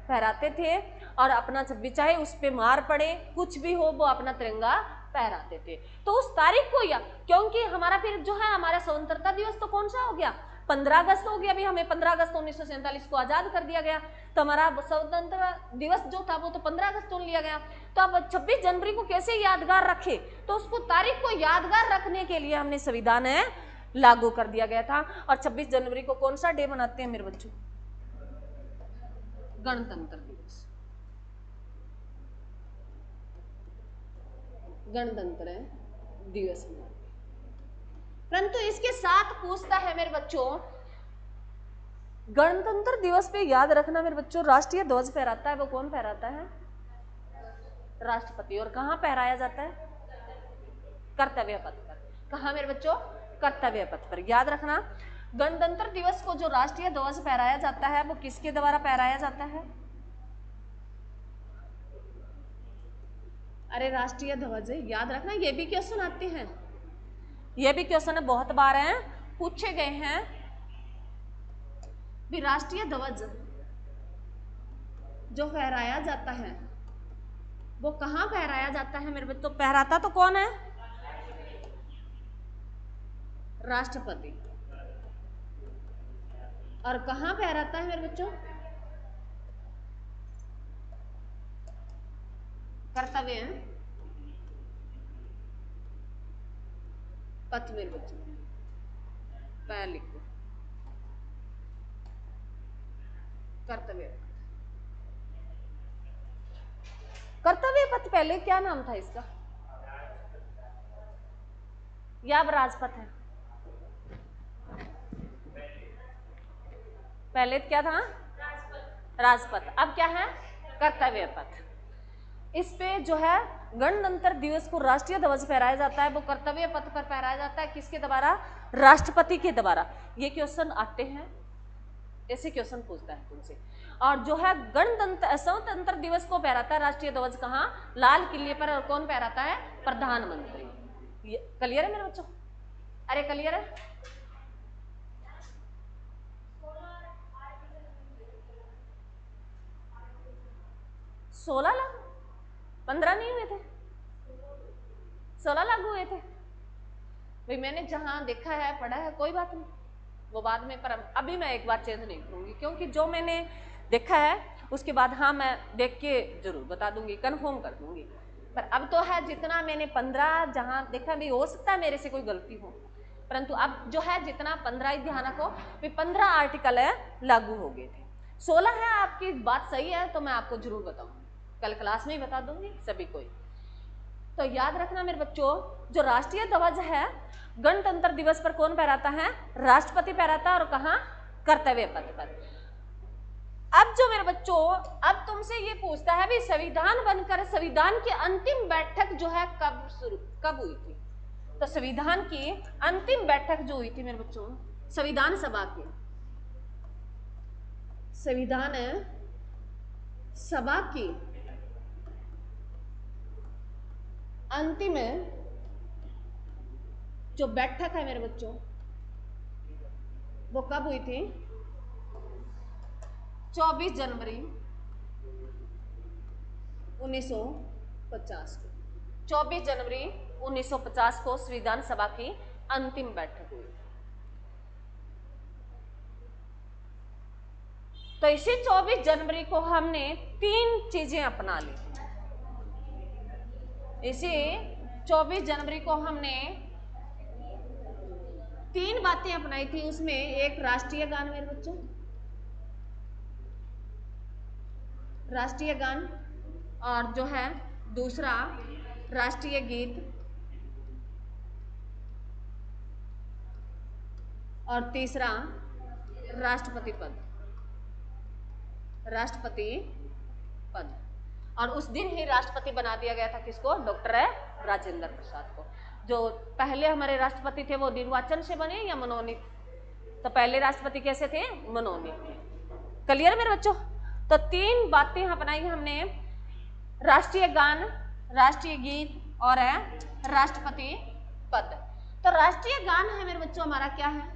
फहराते थे और अपना 26 चाहे उस पर मार पड़े कुछ भी हो वो अपना तिरंगा फहराते थे। तो उस तारीख को या क्योंकि हमारा फिर जो है हमारा स्वतंत्रता दिवस तो कौन सा हो गया, 15 अगस्त हो गया। भी हमें 15 अगस्त 1947 को आजाद कर दिया गया, तो हमारा स्वतंत्र दिवस जो था वो तो 15 अगस्त चुन लिया गया। तो अब 26 जनवरी को कैसे यादगार रखे, तो उसको तारीख को यादगार रखने के लिए हमने संविधान लागू कर दिया गया था। और 26 जनवरी को कौन सा डे मनाते हैं मेरे बच्चों, गणतंत्र दिवस। गणतंत्र दिवस मनाते, परंतु इसके साथ पूछता है मेरे बच्चों, गणतंत्र दिवस पे याद रखना मेरे बच्चों, राष्ट्रीय ध्वज फहराता है वो कौन फहराता है, राष्ट्रपति। और कहाँ फहराया जाता है, कर्तव्य पथ पर। कहाँ मेरे बच्चों, कर्तव्य पथ पर। याद रखना गणतंत्र दिवस को जो राष्ट्रीय ध्वज फहराया जाता है वो किसके द्वारा फहराया जाता है, अरे राष्ट्रीय ध्वज याद रखना। ये भी क्वेश्चन आते हैं, ये भी क्वेश्चन बहुत बार हैं पूछे गए हैं भी राष्ट्रीय ध्वज जो फहराया जाता है वो कहाँ फहराया जाता है मेरे बच्चों, फहराता तो कौन है, राष्ट्रपति। और कहाँ फहराता है मेरे बच्चों, कर्तव्य पथ मेरे बच्चों, पहले लिखो कर्तव्य। कर्तव्य पथ पहले क्या नाम था इसका, या अब राजपथ है, पहले क्या था, राजपथ। अब क्या है, कर्तव्य पथ। इस पे जो है गणतंत्र दिवस को राष्ट्रीय ध्वज फहराया जाता है वो कर्तव्य पथ पर फहराया जाता है, किसके द्वारा, राष्ट्रपति के द्वारा। ये क्वेश्चन आते हैं, ऐसे क्वेश्चन पूछता है तुमसे। और जो है गणतंत्र स्वतंत्र दिवस को फहराता है राष्ट्रीय ध्वज कहाँ, लाल किले पर। और कौन फहराता है, प्रधानमंत्री। क्लियर है मेरे बच्चों, अरे क्लियर है। 16 लागू, 15 नहीं हुए थे, 16 लागू हुए थे। भाई मैंने जहां देखा है पढ़ा है कोई बात नहीं, वो बाद में, पर अभी मैं एक बार चेंज नहीं करूंगी, क्योंकि जो मैंने देखा है उसके बाद हाँ मैं देख के जरूर बता दूंगी, कंफर्म कर दूंगी। पर अब तो है जितना मैंने 15 जहां देखा, भी हो सकता है मेरे से कोई गलती हो, परंतु अब जो है जितना 15 ही ध्यान रखो, भी 15 आर्टिकल है लागू हो गए थे। 16 है, आपकी बात सही है, तो मैं आपको जरूर बताऊंगी, कल क्लास में ही बता दूंगी सभी को। तो याद रखना मेरे बच्चों, जो राष्ट्रीय ध्वज है गणतंत्र दिवस पर कौन फहराता है? राष्ट्रपति फहराता है, और कहाँ? कर्तव्य पथ पर। अब जो मेरे बच्चों, अब तुमसे ये पूछता है भी संविधान बनकर संविधान की अंतिम बैठक जो है कब हुई थी? तो संविधान की अंतिम बैठक जो हुई थी मेरे बच्चों, संविधान सभा की, संविधान सभा की अंतिम जो बैठक है मेरे बच्चों, वो कब हुई थी? 24 जनवरी 1950 को। 24 जनवरी 1950 को संविधान सभा की अंतिम बैठक हुई। तो इसी 24 जनवरी को हमने 3 चीजें अपना ली। इसी 24 जनवरी को हमने 3 बातें अपनाई थी। उसमें एक राष्ट्रीय गान मेरे बच्चों, राष्ट्रीय गान, और जो है दूसरा राष्ट्रीय गीत, और तीसरा राष्ट्रपति पद, राष्ट्रपति पद। और उस दिन ही राष्ट्रपति बना दिया गया था किसको? डॉक्टर राजेंद्र प्रसाद को। जो पहले हमारे राष्ट्रपति थे वो निर्वाचन से बने या मनोनीत? तो पहले राष्ट्रपति कैसे थे? मनोनीत थे। क्लियर मेरे बच्चों? तो 3 बातें अपनाई हमने, राष्ट्रीय गान, राष्ट्रीय गीत और राष्ट्रपति पद। तो राष्ट्रीय गान है मेरे बच्चों हमारा क्या है?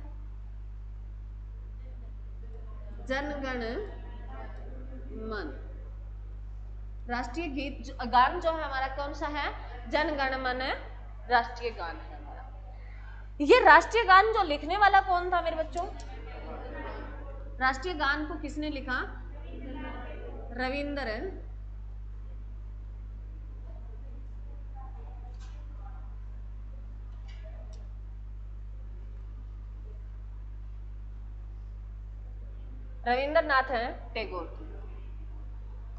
जन गण मन। राष्ट्रीय गीत गान जो है हमारा कौन सा है? जन गण मन राष्ट्रीय गान है हमारा। ये राष्ट्रीय गान जो लिखने वाला कौन था मेरे बच्चों? राष्ट्रीय गान को किसने लिखा? रविंद्रनाथ टैगोर।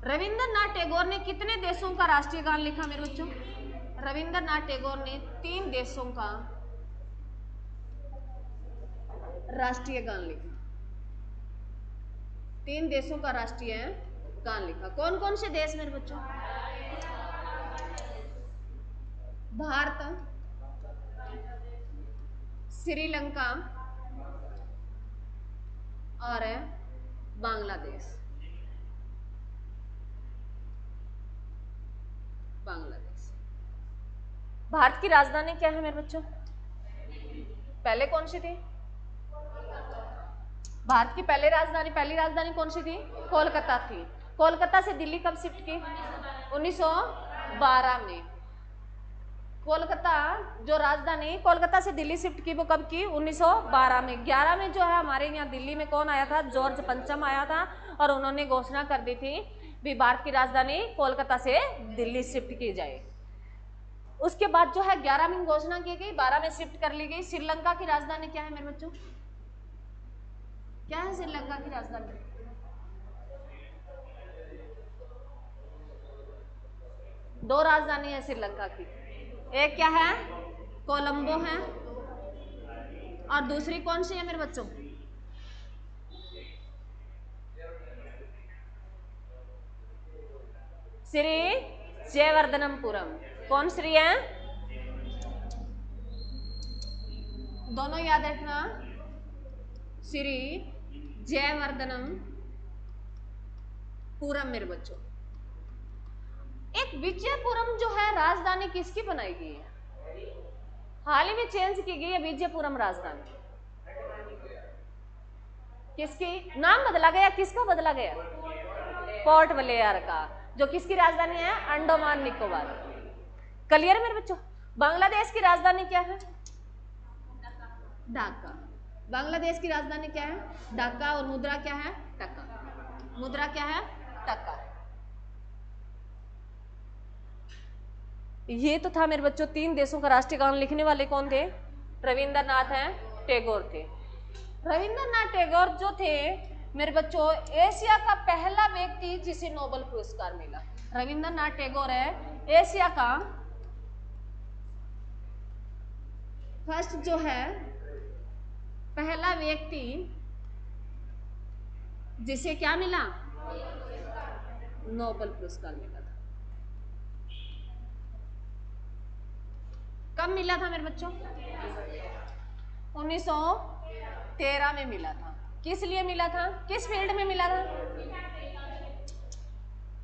रविंद्रनाथ टैगोर ने कितने देशों का राष्ट्रीय गान लिखा मेरे बच्चों? रविंद्रनाथ टैगोर ने 3 देशों का राष्ट्रीय गान लिखा। 3 देशों का राष्ट्रीय गान लिखा। कौन कौन से देश मेरे बच्चों? भारत, श्रीलंका और बांग्लादेश। बांग्लादेश। भारत की राजधानी क्या है मेरे बच्चों? पहले कौन सी थी? भारत की पहली राजधानी कौन सी थी? कोलकाता थी। कोलकाता से दिल्ली कब शिफ्ट की? 1912 में। कोलकाता जो राजधानी कोलकाता से दिल्ली शिफ्ट की वो कब की? 1912 में। 11 में जो है हमारे यहाँ दिल्ली में कौन आया था? जॉर्ज पंचम आया था, और उन्होंने घोषणा कर दी थी भी भारत की राजधानी कोलकाता से दिल्ली शिफ्ट की जाए। उसके बाद जो है 11 में घोषणा की गई, 12 में शिफ्ट कर ली गई। श्रीलंका की राजधानी क्या है मेरे बच्चों? क्या है श्रीलंका की राजधानी? दो राजधानी है श्रीलंका की, एक क्या है? कोलंबो है, और दूसरी कौन सी है मेरे बच्चों? श्री जयवर्धनपुरम। कौन श्री है? दोनों याद रखना, श्री जयवर्धनपुरम मेरे बच्चों। एक विजयपुरम जो है राजधानी किसकी बनाई गई है? हाल ही में चेंज की गई है विजयपुरम राजधानी। किसकी? नाम बदला गया, किसका बदला गया? पोर्ट ब्लेयर का, जो किसकी राजधानी है? अंडमान निकोबार। क्लियर मेरे बच्चों? बांग्लादेश की राजधानी क्या है? ढाका। बांग्लादेश की राजधानी क्या है? ढाका। और मुद्रा क्या है? टका। मुद्रा क्या है? टका। ये तो था मेरे बच्चों 3 देशों का राष्ट्रीय गान। लिखने वाले कौन थे? रविंद्रनाथ टैगोर थे। रविंद्रनाथ टैगोर जो थे मेरे बच्चों एशिया का पहला व्यक्ति जिसे नोबेल पुरस्कार मिला। रविंद्रनाथ टैगोर है एशिया का फर्स्ट जो है पहला व्यक्ति जिसे क्या मिला? नोबेल पुरस्कार मिला था। कब मिला था मेरे बच्चों? 1913 में मिला था। किस लिए मिला था? किस फील्ड में मिला था?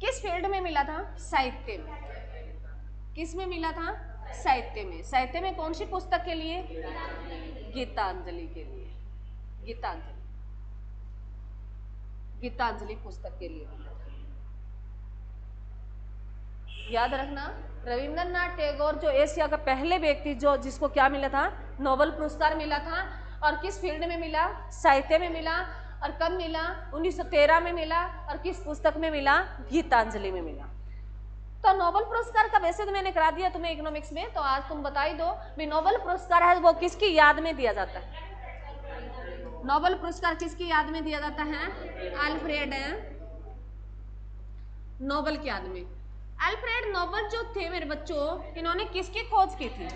किस फील्ड में मिला था? साहित्य में। किस में मिला था? साहित्य में। साहित्य में कौन सी पुस्तक के लिए? गीतांजलि के लिए। गीतांजलि। गीतांजलि पुस्तक के लिए मिला था। याद रखना रविंद्रनाथ टैगोर जो एशिया का पहले व्यक्ति जो जिसको क्या मिला था? नोबेल पुरस्कार मिला था। और किस फील्ड में मिला? साहित्य में मिला। और कब मिला? 1913 में मिला। और किस पुस्तक में मिला? गीतांजलि में मिला। तो नोबेल पुरस्कार का वैसे तो मैंने करा दिया तुम्हें इकोनॉमिक्स में, तो आज तुम बता ही दो भी नोबेल पुरस्कार है वो किसकी याद में दिया जाता है? नोबेल पुरस्कार किसकी याद में दिया जाता है? अल्फ्रेड नोबेल की याद में। अल्फ्रेड नोबेल जो थे मेरे बच्चों इन्होंने किसकी खोज की थी?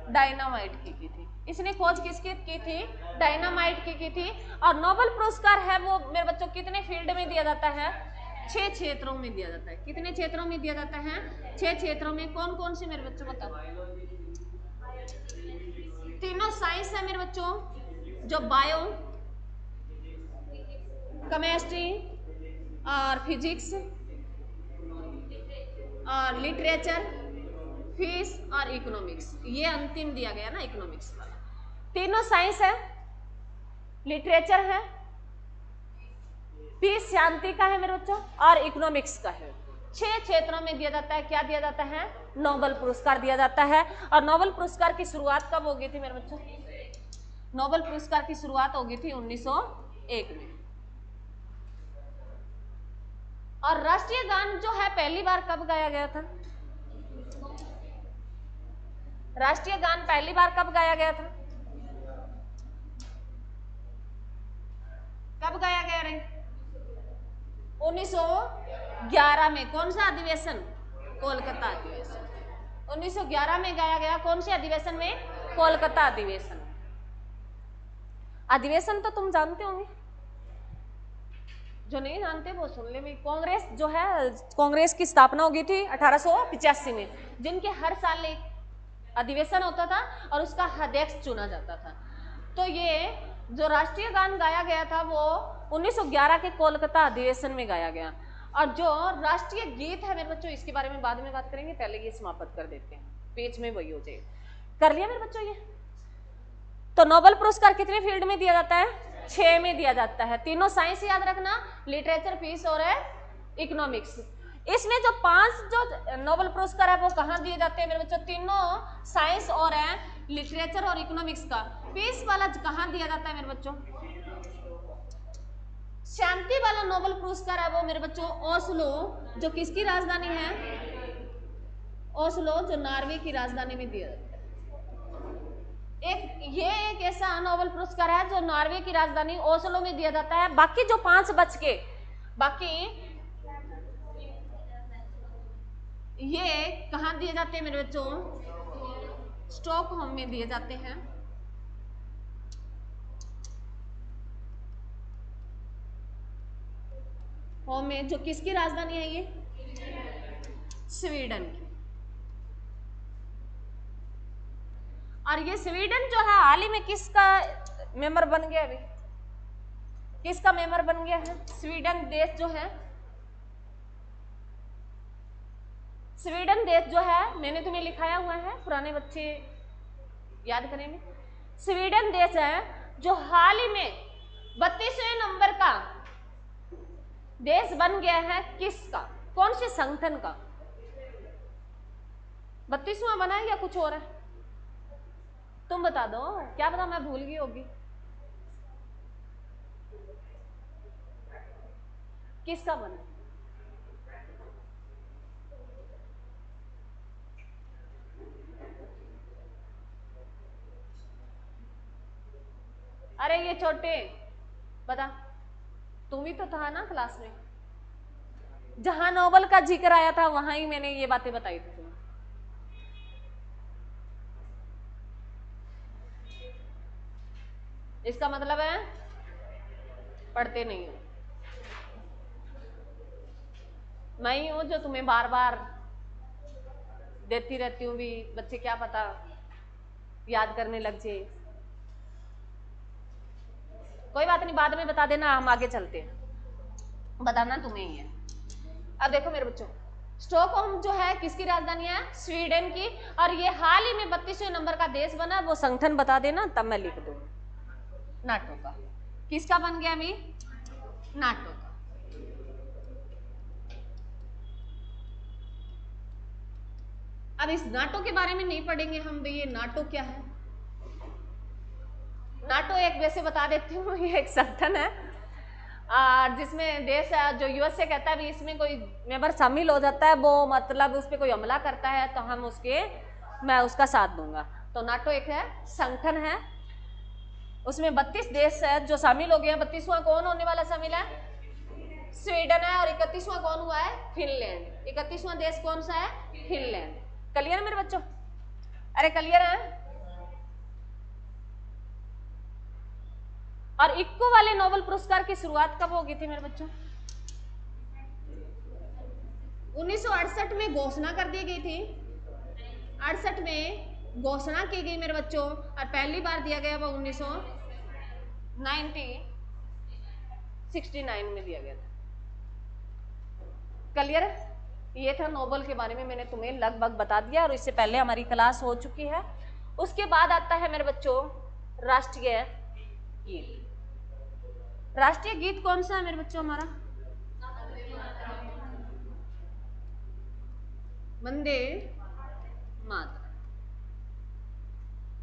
डायनामाइट की थी। इसने खोज किसकी की थी? डायनामाइट की थी। और नोबेल पुरस्कार है वो मेरे बच्चों कितने फील्ड में दिया जाता है? 6 क्षेत्रों में दिया जाता है। कितने क्षेत्रों में दिया जाता है? 6 क्षेत्रों में। कौन कौन से मेरे बच्चों बताओ? तीनों साइंस है मेरे बच्चों, जो बायो, केमिस्ट्री और फिजिक्स और लिटरेचर, फीस और इकोनॉमिक्स। ये अंतिम दिया गया ना इकोनॉमिक्स वाला। तीनों साइंस है, लिटरेचर है, पीस शांति का है मेरे बच्चों, और इकोनॉमिक्स का है। 6 क्षेत्रों में दिया जाता है। क्या दिया जाता है? नोबेल पुरस्कार दिया जाता है। और नोबेल पुरस्कार की शुरुआत कब हो गई थी मेरे बच्चों? नोबेल पुरस्कार की शुरुआत हो गई थी 1901 में। और राष्ट्रीय गान जो है पहली बार कब गाया गया था? राष्ट्रीय गान पहली बार कब गाया गया था? कब गाया गया रे? 1911 में। कौन सा अधिवेशन? कोलकाता अधिवेशन। 1911 में गाया गया। कौन से अधिवेशन में? कोलकाता अधिवेशन। अधिवेशन तो तुम जानते होंगे, जो नहीं जानते वो सुन ले। कांग्रेस जो है, कांग्रेस की स्थापना हो गई थी 1885 में, जिनके हर साल एक अधिवेशन होता था और उसका अध्यक्ष चुना जाता था। तो ये जो राष्ट्रीय गान गाया गया था वो 1911 के कोलकाता अधिवेशन में गाया गया। और जो राष्ट्रीय गीत है मेरे बच्चों इसके बारे में बाद में बात करेंगे, पहले ये समाप्त कर देते हैं, पेज में वही हो जाए। कर लिया मेरे बच्चों ये? तो नोबेल पुरस्कार कितने फील्ड में दिया जाता है? 6 में दिया जाता है। तीनों साइंस याद रखना, लिटरेचर, पीस और इकोनॉमिक्स। इसमें जो 5 जो नोबेल पुरस्कार है वो कहाँ दिए जाते हैं मेरे बच्चों? तीनों साइंस और लिटरेचर और इकोनॉमिक्स का। पीस वाला कहाँ दिया जाता है मेरे बच्चों? शांति वाला नोबेल पुरस्कार है वो मेरे बच्चों ओस्लो, जो किसकी राजधानी है? ओस्लो, जो नॉर्वे की राजधानी में दिया जाता है। एक ऐसा नोबेल पुरस्कार है जो नॉर्वे की राजधानी ओस्लो में दिया जाता है। बाकी जो 5 बच के, बाकी ये कहाँ दिए जाते हैं मेरे बच्चों? स्टॉकहोम में दिए जाते हैं। होम में, जो किसकी राजधानी है? ये स्वीडन की। और ये स्वीडन जो है हाल ही में किसका मेंबर बन गया? अभी किसका मेंबर बन गया है? स्वीडन देश जो है, स्वीडन देश जो है, मैंने तुम्हें लिखाया हुआ है, पुराने बच्चे याद करेंगे। स्वीडन देश है जो हाल ही में 32वें नंबर का देश बन गया है। किसका? कौन से संगठन का? 32वां बना है या कुछ और है? तुम बता दो, क्या पता मैं भूल गई होगी। किसका बना? अरे ये छोटे, बता, तुम ही तो था ना क्लास में, जहां नोबल का जिक्र आया था वहां ही मैंने ये बातें बताई थी तुम्हें। इसका मतलब है पढ़ते नहीं हो। मैं ही हूं जो तुम्हें बार बार देती रहती हूँ भी, बच्चे क्या पता याद करने लग जाए। कोई बात नहीं, बाद में बता देना, हम आगे चलते हैं, बताना तुम्हें ही है। अब देखो मेरे बच्चों, स्टॉकहोम जो है किसकी राजधानी है? स्वीडन की। और ये हाल ही में 32वें नंबर का देश बना, वो संगठन बता देना तब मैं लिख दूंगा। नाटो का। किसका बन गया अभी? नाटो का। अब इस नाटो के बारे में नहीं पढ़ेंगे हम भी, ये नाटो क्या है। नाटो एक, वैसे बता देती हूँ, ये एक संगठन है जिसमें देश जो यूएसए कहता है भी इसमें कोई मेंबर शामिल हो जाता है, वो मतलब उस पर कोई हमला करता है तो हम मैं उसका साथ दूंगा। तो नाटो एक है, संगठन है, उसमें 32 देश है जो शामिल हो गए हैं। 32वां कौन होने वाला शामिल है? स्वीडन है। और 31वां कौन हुआ है? फिनलैंड। 31वां देश कौन सा है? फिनलैंड। क्लियर है मेरे बच्चों? अरे क्लियर है? और इक्को वाले नोबेल पुरस्कार की शुरुआत कब होगी थी मेरे बच्चों? 1968 में घोषणा कर दी गई थी। 68 में घोषणा की गई मेरे बच्चों, और पहली बार दिया गया वो 1969 में दिया गया था। क्लियर? ये था नोबेल के बारे में, मैंने तुम्हें लगभग बता दिया, और इससे पहले हमारी क्लास हो चुकी है। उसके बाद आता है मेरे बच्चों राष्ट्रीय गीत। राष्ट्रीय गीत कौन सा है मेरे बच्चों हमारा? वंदे मातरम।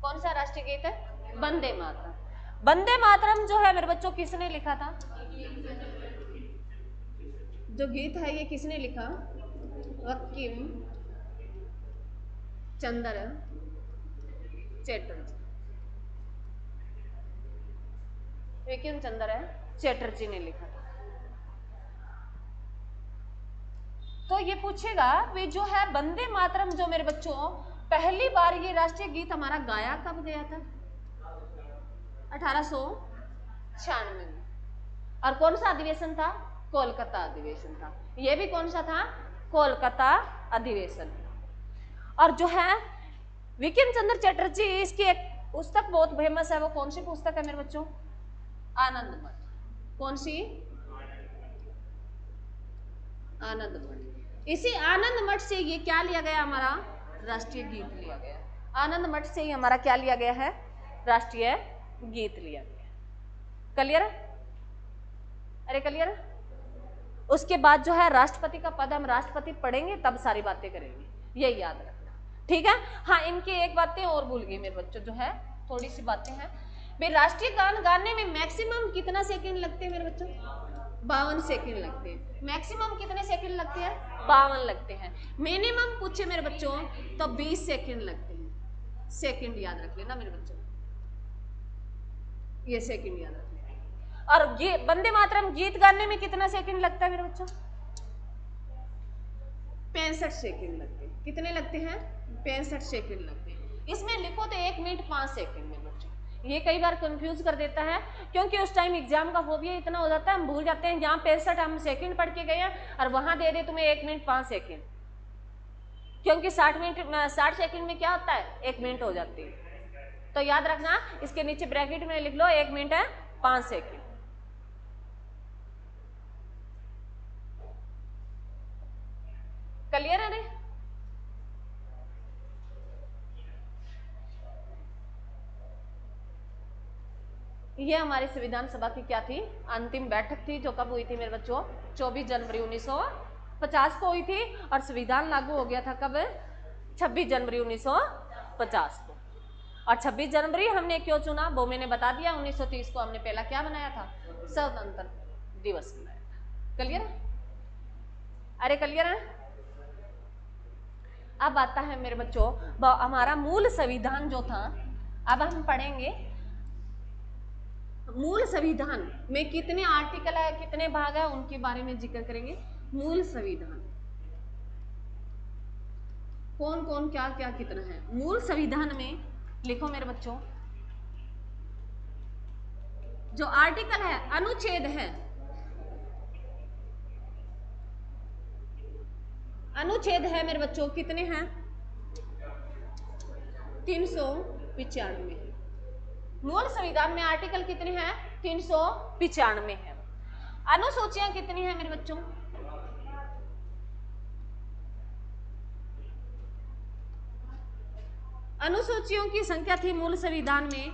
कौन सा राष्ट्रीय गीत है? वंदे मातरम। वंदे मातरम जो है मेरे बच्चों किसने लिखा था? जो गीत है ये किसने लिखा? बंकिम चंद्र चटर्जी। बंकिम चंद्र चटर्जी ने लिखा था। तो ये पूछेगा वे जो है वंदे मातरम जो मेरे बच्चों पहली बार ये राष्ट्रीय गीत हमारा गाया कब गया था? 1896 में। और कौन सा अधिवेशन था? कोलकाता अधिवेशन था। ये भी कौन सा था? कोलकाता अधिवेशन। और जो है बंकिम चंद्र चटर्जी, इसकी एक पुस्तक बहुत फेमस है, वो कौन सी पुस्तक है मेरे बच्चों? आनंद मठ। कौन सी? आनंद मठ। इसी आनंद मठ से ये क्या लिया गया हमारा? राष्ट्रीय गीत लिया गया। आनंद मठ से ही हमारा क्या लिया गया है? राष्ट्रीय गीत लिया गया। क्लियर? अरे क्लियर? उसके बाद जो है राष्ट्रपति का पद, हम राष्ट्रपति पढ़ेंगे तब सारी बातें करेंगे, यही याद रखना, ठीक है। हाँ, इनकी एक बातें और भूल गई मेरे बच्चों, जो है थोड़ी सी बातें हैं भाई। राष्ट्रीय गान गाने में मैक्सिमम कितना सेकंड लगते हैं मेरे बच्चों? 52 सेकंड लगते हैं। मैक्सिमम कितने सेकंड लगते हैं? 52 लगते हैं। मिनिमम पूछे मेरे बच्चों तो 20 सेकंड लगते हैं। सेकंड याद रख लेना मेरे बच्चों, ये सेकंड याद रख लेना। और ये वंदे मातरम गीत गाने में कितना सेकंड लगता है मेरे बच्चों? 65 सेकंड लगते हैं। कितने लगते हैं? 65 सेकंड लगते हैं। इसमें लिखो तो 1 मिनट 5 सेकंड में बच्चों, ये कई बार कंफ्यूज कर देता है, क्योंकि उस टाइम एग्जाम का फोबिया इतना हो जाता है, हम भूल जाते हैं यहाँ 65 हम सेकंड पढ़ के गए हैं और वहां दे दे तुम्हें 1 मिनट 5 सेकंड, क्योंकि 60 सेकंड में क्या होता है? 1 मिनट हो जाती है। तो याद रखना, इसके नीचे ब्रैकेट में लिख लो 1 मिनट है 5 सेकंड। क्लियर है? ये हमारी संविधान सभा की क्या थी? अंतिम बैठक थी, जो कब हुई थी मेरे बच्चों? 24 जनवरी 1950 को हुई थी। और संविधान लागू हो गया था कब? 26 जनवरी 1950 को। और 26 जनवरी हमने क्यों चुना वो मैंने बता दिया। 1930 को हमने पहला क्या बनाया था, स्वतंत्रता दिवस बनाया था। क्लियर है? अरे क्लियर है? अब आता है मेरे बच्चों हमारा मूल संविधान जो था। अब हम पढ़ेंगे मूल संविधान में कितने आर्टिकल है, कितने भाग है, उनके बारे में जिक्र करेंगे। मूल संविधान कौन कौन क्या क्या कितना है। मूल संविधान में लिखो मेरे बच्चों, जो आर्टिकल है, अनुच्छेद है, अनुच्छेद है मेरे बच्चों, कितने हैं, 395। मूल संविधान में आर्टिकल कितने हैं, 395 है। अनुसूचियां कितनी है मेरे बच्चों, अनुसूचियों की संख्या थी मूल संविधान में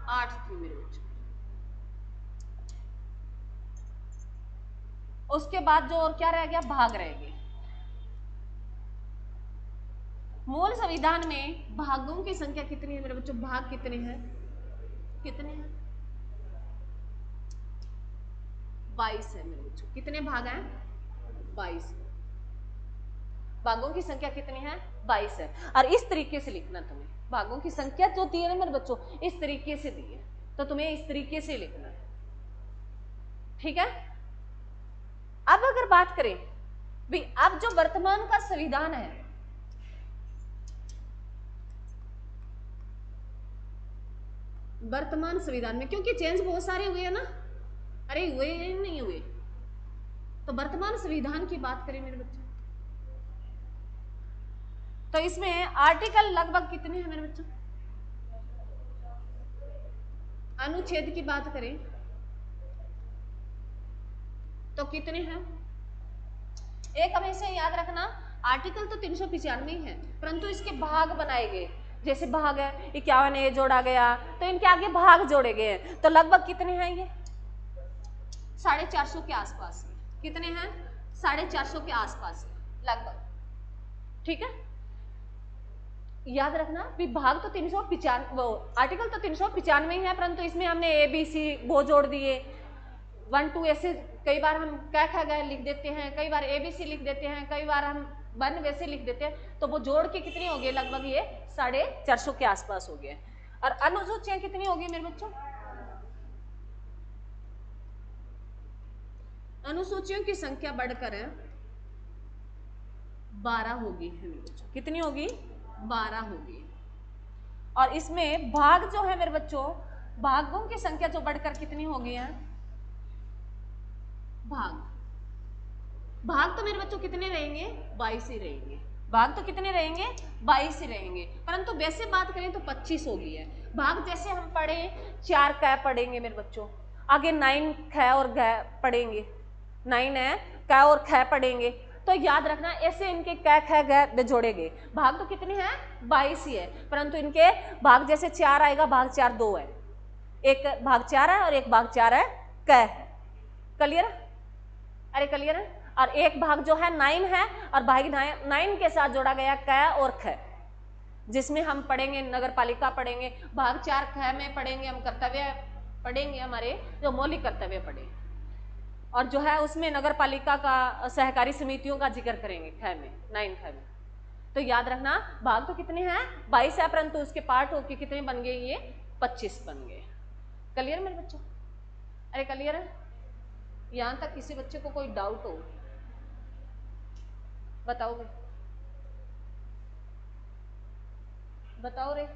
8 थी मेरे बच्चों। उसके बाद जो और क्या रह गया, भाग रह गए। मूल संविधान में भागों की संख्या कितनी है मेरे बच्चों, भाग कितने हैं, कितने हैं, 22 है मेरे बच्चों। कितने भाग हैं, 22। भागों की संख्या कितनी है, 22 है। और इस तरीके से लिखना तुम्हें, भागों की संख्या जो दी है ना मेरे बच्चों, इस तरीके से दी है, तो तुम्हें इस तरीके से लिखना है। ठीक है? अब अगर बात करें भी, अब जो वर्तमान का संविधान है, वर्तमान संविधान में क्योंकि चेंज बहुत सारे हुए हैं ना, अरे हुए नहीं हुए, तो वर्तमान संविधान की बात करें मेरे बच्चों, तो इसमें आर्टिकल लगभग कितने हैं मेरे बच्चों, अनुच्छेद की बात करें तो कितने हैं। एक हमेशा याद रखना, आर्टिकल तो 395 ही है, परंतु इसके भाग बनाए गए। जैसे भाग है 51 ए जोड़ा गया, तो इनके आगे भाग जोड़े गए हैं, तो लगभग कितने हैं ये, 450 के आसपास। कितने हैं, 450 के आसपास लगभग। ठीक है, याद रखना विभाग तो 395, आर्टिकल तो 395 ही है, परंतु इसमें हमने ए बी सी वो जोड़ दिए, 1 2 ऐसे कई बार हम क्या खा गए लिख देते हैं, कई बार ए बी सी लिख देते हैं, कई बार हम वन वैसे लिख देते हैं, तो वो जोड़ के कितने हो गए, लगभग ये 450 के आसपास हो गए। और अनुसूचियां कितनी होगी मेरे बच्चों, अनुसूचियों की संख्या बढ़कर 12 होगी है मेरे बच्चों। कितनी होगी, 12 होगी। और इसमें भाग जो है मेरे बच्चों, भागों की संख्या जो बढ़कर कितनी होगी है, भाग, भाग तो मेरे बच्चों कितने रहेंगे, 22 ही रहेंगे। भाग तो कितने रहेंगे, 22 ही रहेंगे, परंतु वैसे बात करें तो 25 होगी है भाग। जैसे हम पढ़े 4 कै पढ़ेंगे मेरे बच्चों, आगे 9 ख और ग पढ़ेंगे, 9 है कै और ख पढ़ेंगे, तो याद रखना ऐसे इनके कै ख ग जोड़े गए। भाग तो कितने हैं, 22 ही है, परंतु इनके भाग जैसे 4 आएगा, भाग 4 2 है, एक भाग 4 है और एक भाग 4 है कै है। क्लियर, अरे क्लियर है। और एक भाग जो है 9 है, और भाग 9 के साथ जोड़ा गया कै और ख, जिसमें हम पढ़ेंगे नगर पालिका पढ़ेंगे, भाग 4 ख में पढ़ेंगे हम कर्तव्य पढ़ेंगे, हमारे जो मौलिक कर्तव्य पढ़ेंगे, और जो है उसमें नगर पालिका का सहकारी समितियों का जिक्र करेंगे ख में, 9 ख में। तो याद रखना भाग तो कितने हैं, 22 है, परंतु उसके पार्ट होके कितने बन गए, ये 25 बन गए। क्लियर मेरे बच्चों, अरे क्लियर है। यहां तक किसी बच्चे को कोई डाउट हो, बताओगे, बताओ रे,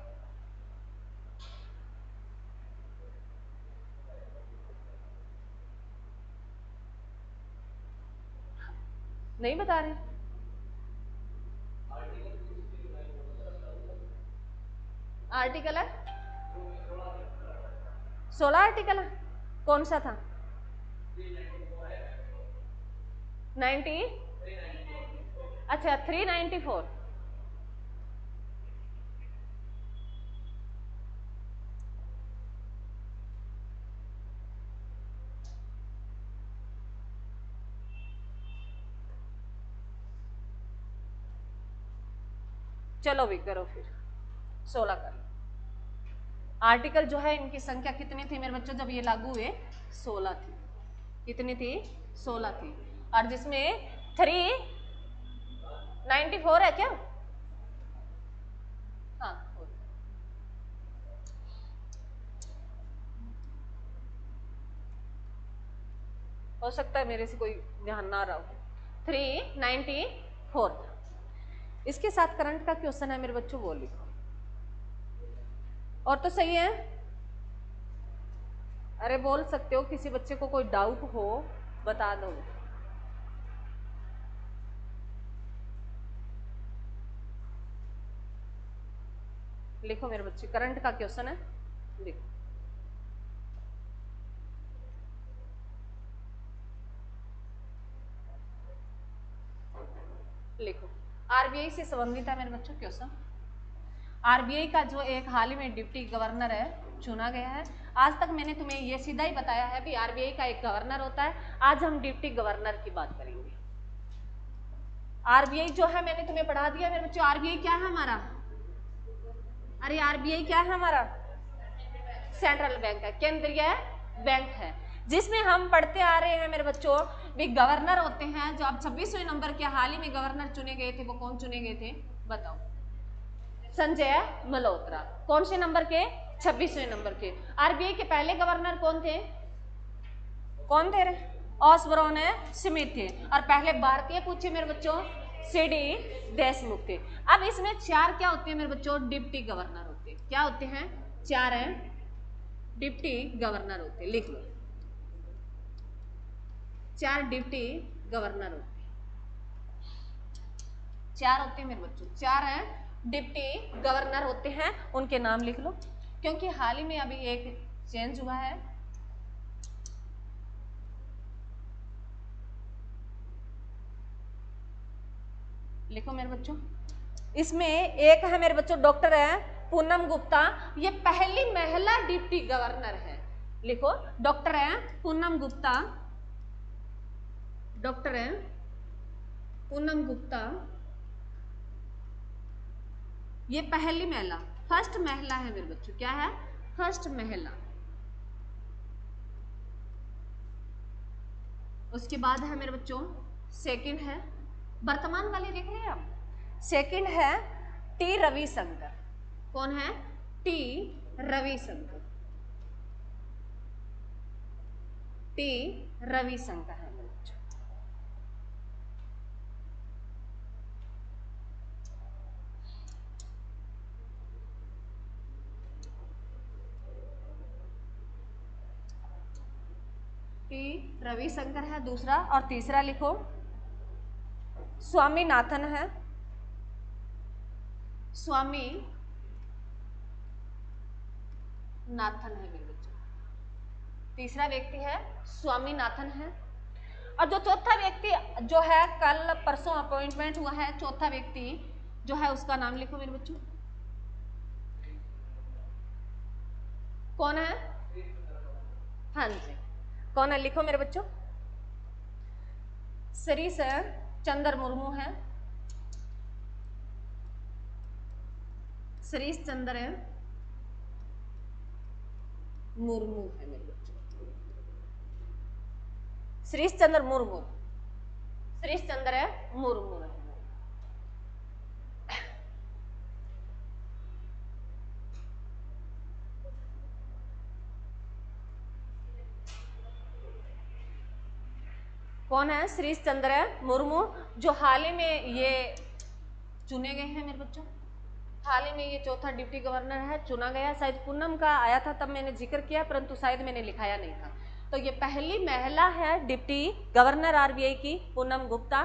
नहीं बता रहे, आर्टिकल है 16 आर्टिकल है, कौन सा था, 90, अच्छा 394, चलो भी करो फिर 16 कर लो। आर्टिकल जो है इनकी संख्या कितनी थी मेरे बच्चों जब ये लागू हुए? 16 थी। कितनी थी? 16 थी। और जिसमें 394 है क्या? हाँ, हो सकता है मेरे से कोई ध्यान ना रहा हो। 394 था। इसके साथ करंट का क्वेश्चन है मेरे बच्चों, वो लिखो। और तो सही है? अरे बोल सकते हो, किसी बच्चे को कोई डाउट हो बता दो। लिखो मेरे बच्चे, करंट का क्वेश्चन है, लिखो। लिखो, आरबीआई से संबंधित है मेरे बच्चों क्वेश्चन। आरबीआई का जो एक हाल ही में डिप्टी गवर्नर है चुना गया है। आज तक मैंने तुम्हें ये सीधा ही बताया है कि आरबीआई का एक गवर्नर होता है। आज हम डिप्टी गवर्नर की बात करेंगे। आरबीआई जो है मैंने तुम्हें पढ़ा दिया मेरे बच्चों। आरबीआई क्या है हमारा? अरे आरबीआई क्या है हमारा? सेंट्रल बैंक है, केंद्रीय बैंक है, जिसमें हम पढ़ते आ रहे हैं मेरे बच्चों भी गवर्नर होते हैं। जो अब 26वें नंबर के हाल ही में गवर्नर चुने गए थे, वो कौन चुने गए थे बताओ? संजय मल्होत्रा। कौन से नंबर के? 26वें नंबर के। आरबीआई के पहले गवर्नर कौन थे? कौन थे रे? ऑसबोरोन स्मिथ थे। और पहले भारतीय पूछे मेरे बच्चों, सीडी देशमुख थे। अब इसमें 4 क्या होते हैं मेरे बच्चों? डिप्टी गवर्नर होते हैं। क्या होते हैं? 4 हैं डिप्टी गवर्नर होते। लिख लो, 4 डिप्टी गवर्नर होते। 4 होते हैं मेरे बच्चों, 4 हैं डिप्टी गवर्नर होते हैं। उनके नाम लिख लो, क्योंकि हाल ही में अभी एक चेंज हुआ है। लिखो मेरे बच्चों, इसमें एक है मेरे बच्चों डॉक्टर है पूनम गुप्ता। ये पहली महिला डिप्टी गवर्नर है। लिखो, डॉक्टर है पूनम गुप्ता। डॉक्टर है पूनम गुप्ता, ये पहली महिला, फर्स्ट महिला है मेरे बच्चों। क्या है? फर्स्ट महिला। उसके बाद है मेरे बच्चों सेकंड है, वर्तमान वाले देख रहे हैं आप, सेकंड है टी रविशंकर। कौन है? टी रविशंकर। टी रविशंकर है मेरे बच्चों। टी रविशंकर है दूसरा। और तीसरा लिखो स्वामीनाथन है। स्वामी नाथन है मेरे बच्चों। तीसरा व्यक्ति है स्वामीनाथन है। और जो चौथा व्यक्ति जो है कल परसों अपॉइंटमेंट हुआ है, चौथा व्यक्ति जो है उसका नाम लिखो मेरे बच्चों। कौन है? हाँ जी, कौन है? लिखो मेरे बच्चों, श्री सर चंद्र मुर्मू है। श्री चंद्र मुर्मू है मेरे बच्चों। श्री चंद्र मुर्मू, श्री चंद्र मुर्मू है। कौन है? श्री चंद्र मुर्मू, जो हाल ही में ये चुने गए हैं मेरे बच्चों। हाल ही में ये चौथा डिप्टी गवर्नर है, चुना गया। शायद पूनम का आया था तब मैंने जिक्र किया, परंतु शायद मैंने लिखाया नहीं था। तो ये पहली महिला है डिप्टी गवर्नर आरबीआई की, पूनम गुप्ता।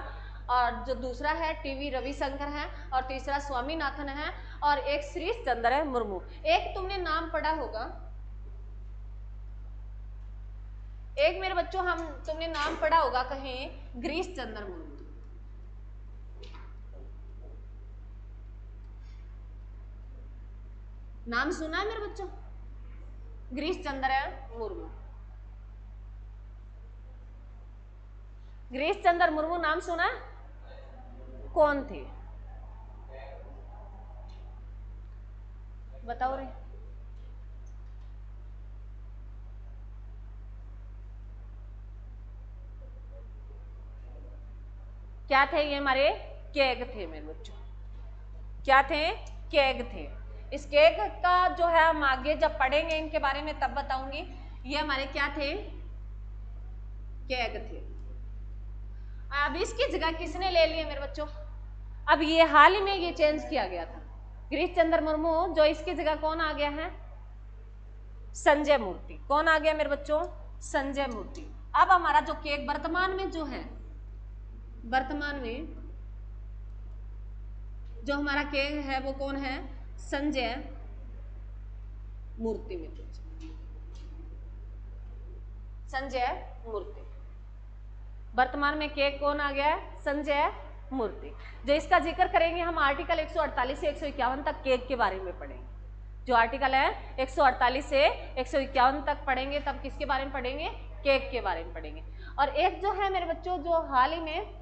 और जो दूसरा है टीवी रविशंकर है, और तीसरा स्वामीनाथन है, और एक श्री चंद्र मुर्मू। एक तुमने नाम पढ़ा होगा, एक मेरे बच्चों तुमने नाम पढ़ा होगा कहीं, गिरीश चंद्र मुर्मू। नाम सुना है मेरे बच्चों? गिरीश चंद्र मुर्मू। गिरीश चंद्र मुर्मू नाम सुना? कौन थे बताओ रे? क्या थे ये हमारे केग थे मेरे बच्चों, क्या थे, केग थे। इस केग का जो है हम आगे जब पढ़ेंगे इनके बारे में तब बताऊंगी। ये हमारे क्या थे, केग थे। अब इसकी जगह किसने ले लिया मेरे बच्चों, अब ये हाल ही में ये चेंज किया गया था, गिरीश चंद्र मुर्मू, जो इसकी जगह कौन आ गया है, संजय मूर्ति। कौन आ गया मेरे बच्चों, संजय मूर्ति। अब हमारा जो केक वर्तमान में जो है, वर्तमान में जो हमारा केक है वो कौन है, संजय मूर्ति में, संजय मूर्ति। वर्तमान में केक कौन आ गया है, संजय मूर्ति। जो इसका जिक्र करेंगे हम आर्टिकल 148 से 151 तक केक के बारे में पढ़ेंगे। जो आर्टिकल है 148 से 151 तक पढ़ेंगे, तब किसके बारे में पढ़ेंगे, केक के बारे में पढ़ेंगे। और एक जो है मेरे बच्चों, जो हाल ही में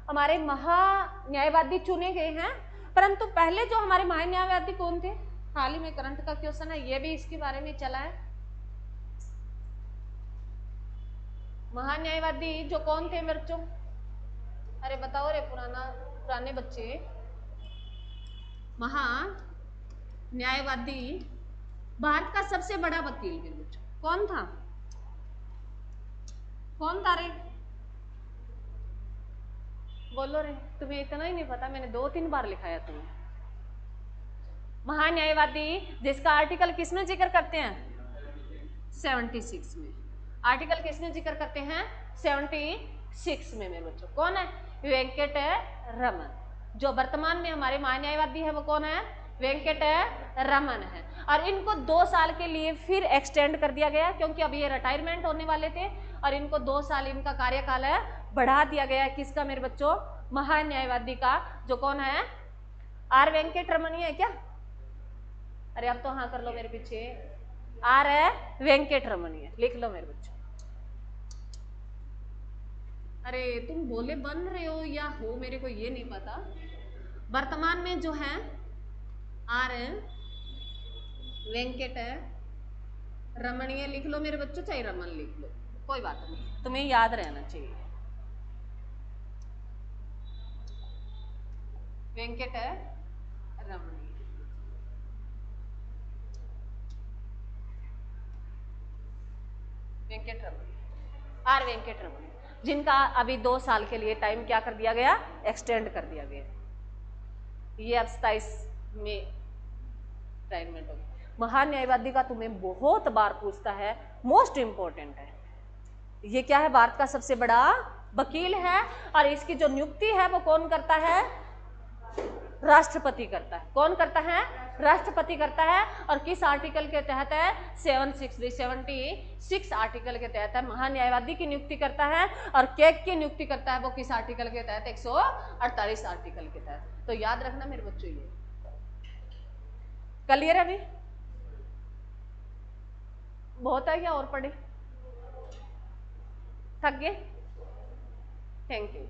हमारे महान्यायवादी चुने गए हैं, परंतु पहले जो हमारे महान्यायवादी कौन थे, हाल ही में करंट का क्वेश्चन है, ये भी इसके बारे में चला है। महान्यायवादी जो कौन थे मेरे बच्चों, अरे बताओ रे पुराने बच्चे, महान्यायवादी भारत का सबसे बड़ा वकील मेरे बच्चों कौन था, कौन था रे, बोलो रे, तुम्हें इतना ही नहीं पता, मैंने 2-3 बार लिखाया तुम्हें। महान्यायवादी जिसका आर्टिकल किसमें जिक्र करते हैं, 76 में। आर्टिकल किसमें जिक्र करते हैं, 76 में मेरे बच्चों। कौन है, वेंकट रमन। जो वर्तमान में हमारे महान्यायवादी है वो कौन है, वेंकट रमन है। और इनको 2 साल के लिए फिर एक्सटेंड कर दिया गया, क्योंकि अब ये रिटायरमेंट होने वाले थे और इनको 2 साल इनका कार्यकाल है बढ़ा दिया गया है। किसका मेरे बच्चों, महान्यायवादी का, जो कौन है, आर वेंकट रमन है क्या, अरे अब तो हाँ कर लो मेरे पीछे, आर है वेंकट रमन, लिख लो मेरे बच्चों। अरे तुम बोले बन रहे हो या हो मेरे को ये नहीं पता। वर्तमान में जो है आर वेंकट रमणीय लिख लो मेरे बच्चों, चाहे रमन लिख लो, कोई बात नहीं, तुम्हें याद रहना चाहिए। वेंकट रमणीय, वेंकट रमन, आर वेंकट रमन, जिनका अभी 2 साल के लिए टाइम क्या कर दिया गया, एक्सटेंड कर दिया गया। ये अब 27 में रिटायरमेंट होगी। महान्यायवादी का तुम्हें बहुत बार पूछता है, मोस्ट इंपॉर्टेंट है। ये क्या है, भारत का सबसे बड़ा वकील है और इसकी जो नियुक्ति है वो कौन करता है, राष्ट्रपति करता है। कौन करता है, राष्ट्रपति करता है। और किस आर्टिकल के तहत है, 76 आर्टिकल के तहत है। महान्यायवादी की नियुक्ति करता है और केक की नियुक्ति करता है वो किस आर्टिकल के तहत, 148 आर्टिकल के तहत। तो याद रखना मेरे बच्चों, ये क्लियर है। अभी बहुत है क्या और पढ़े, थक गए, थैंक यू।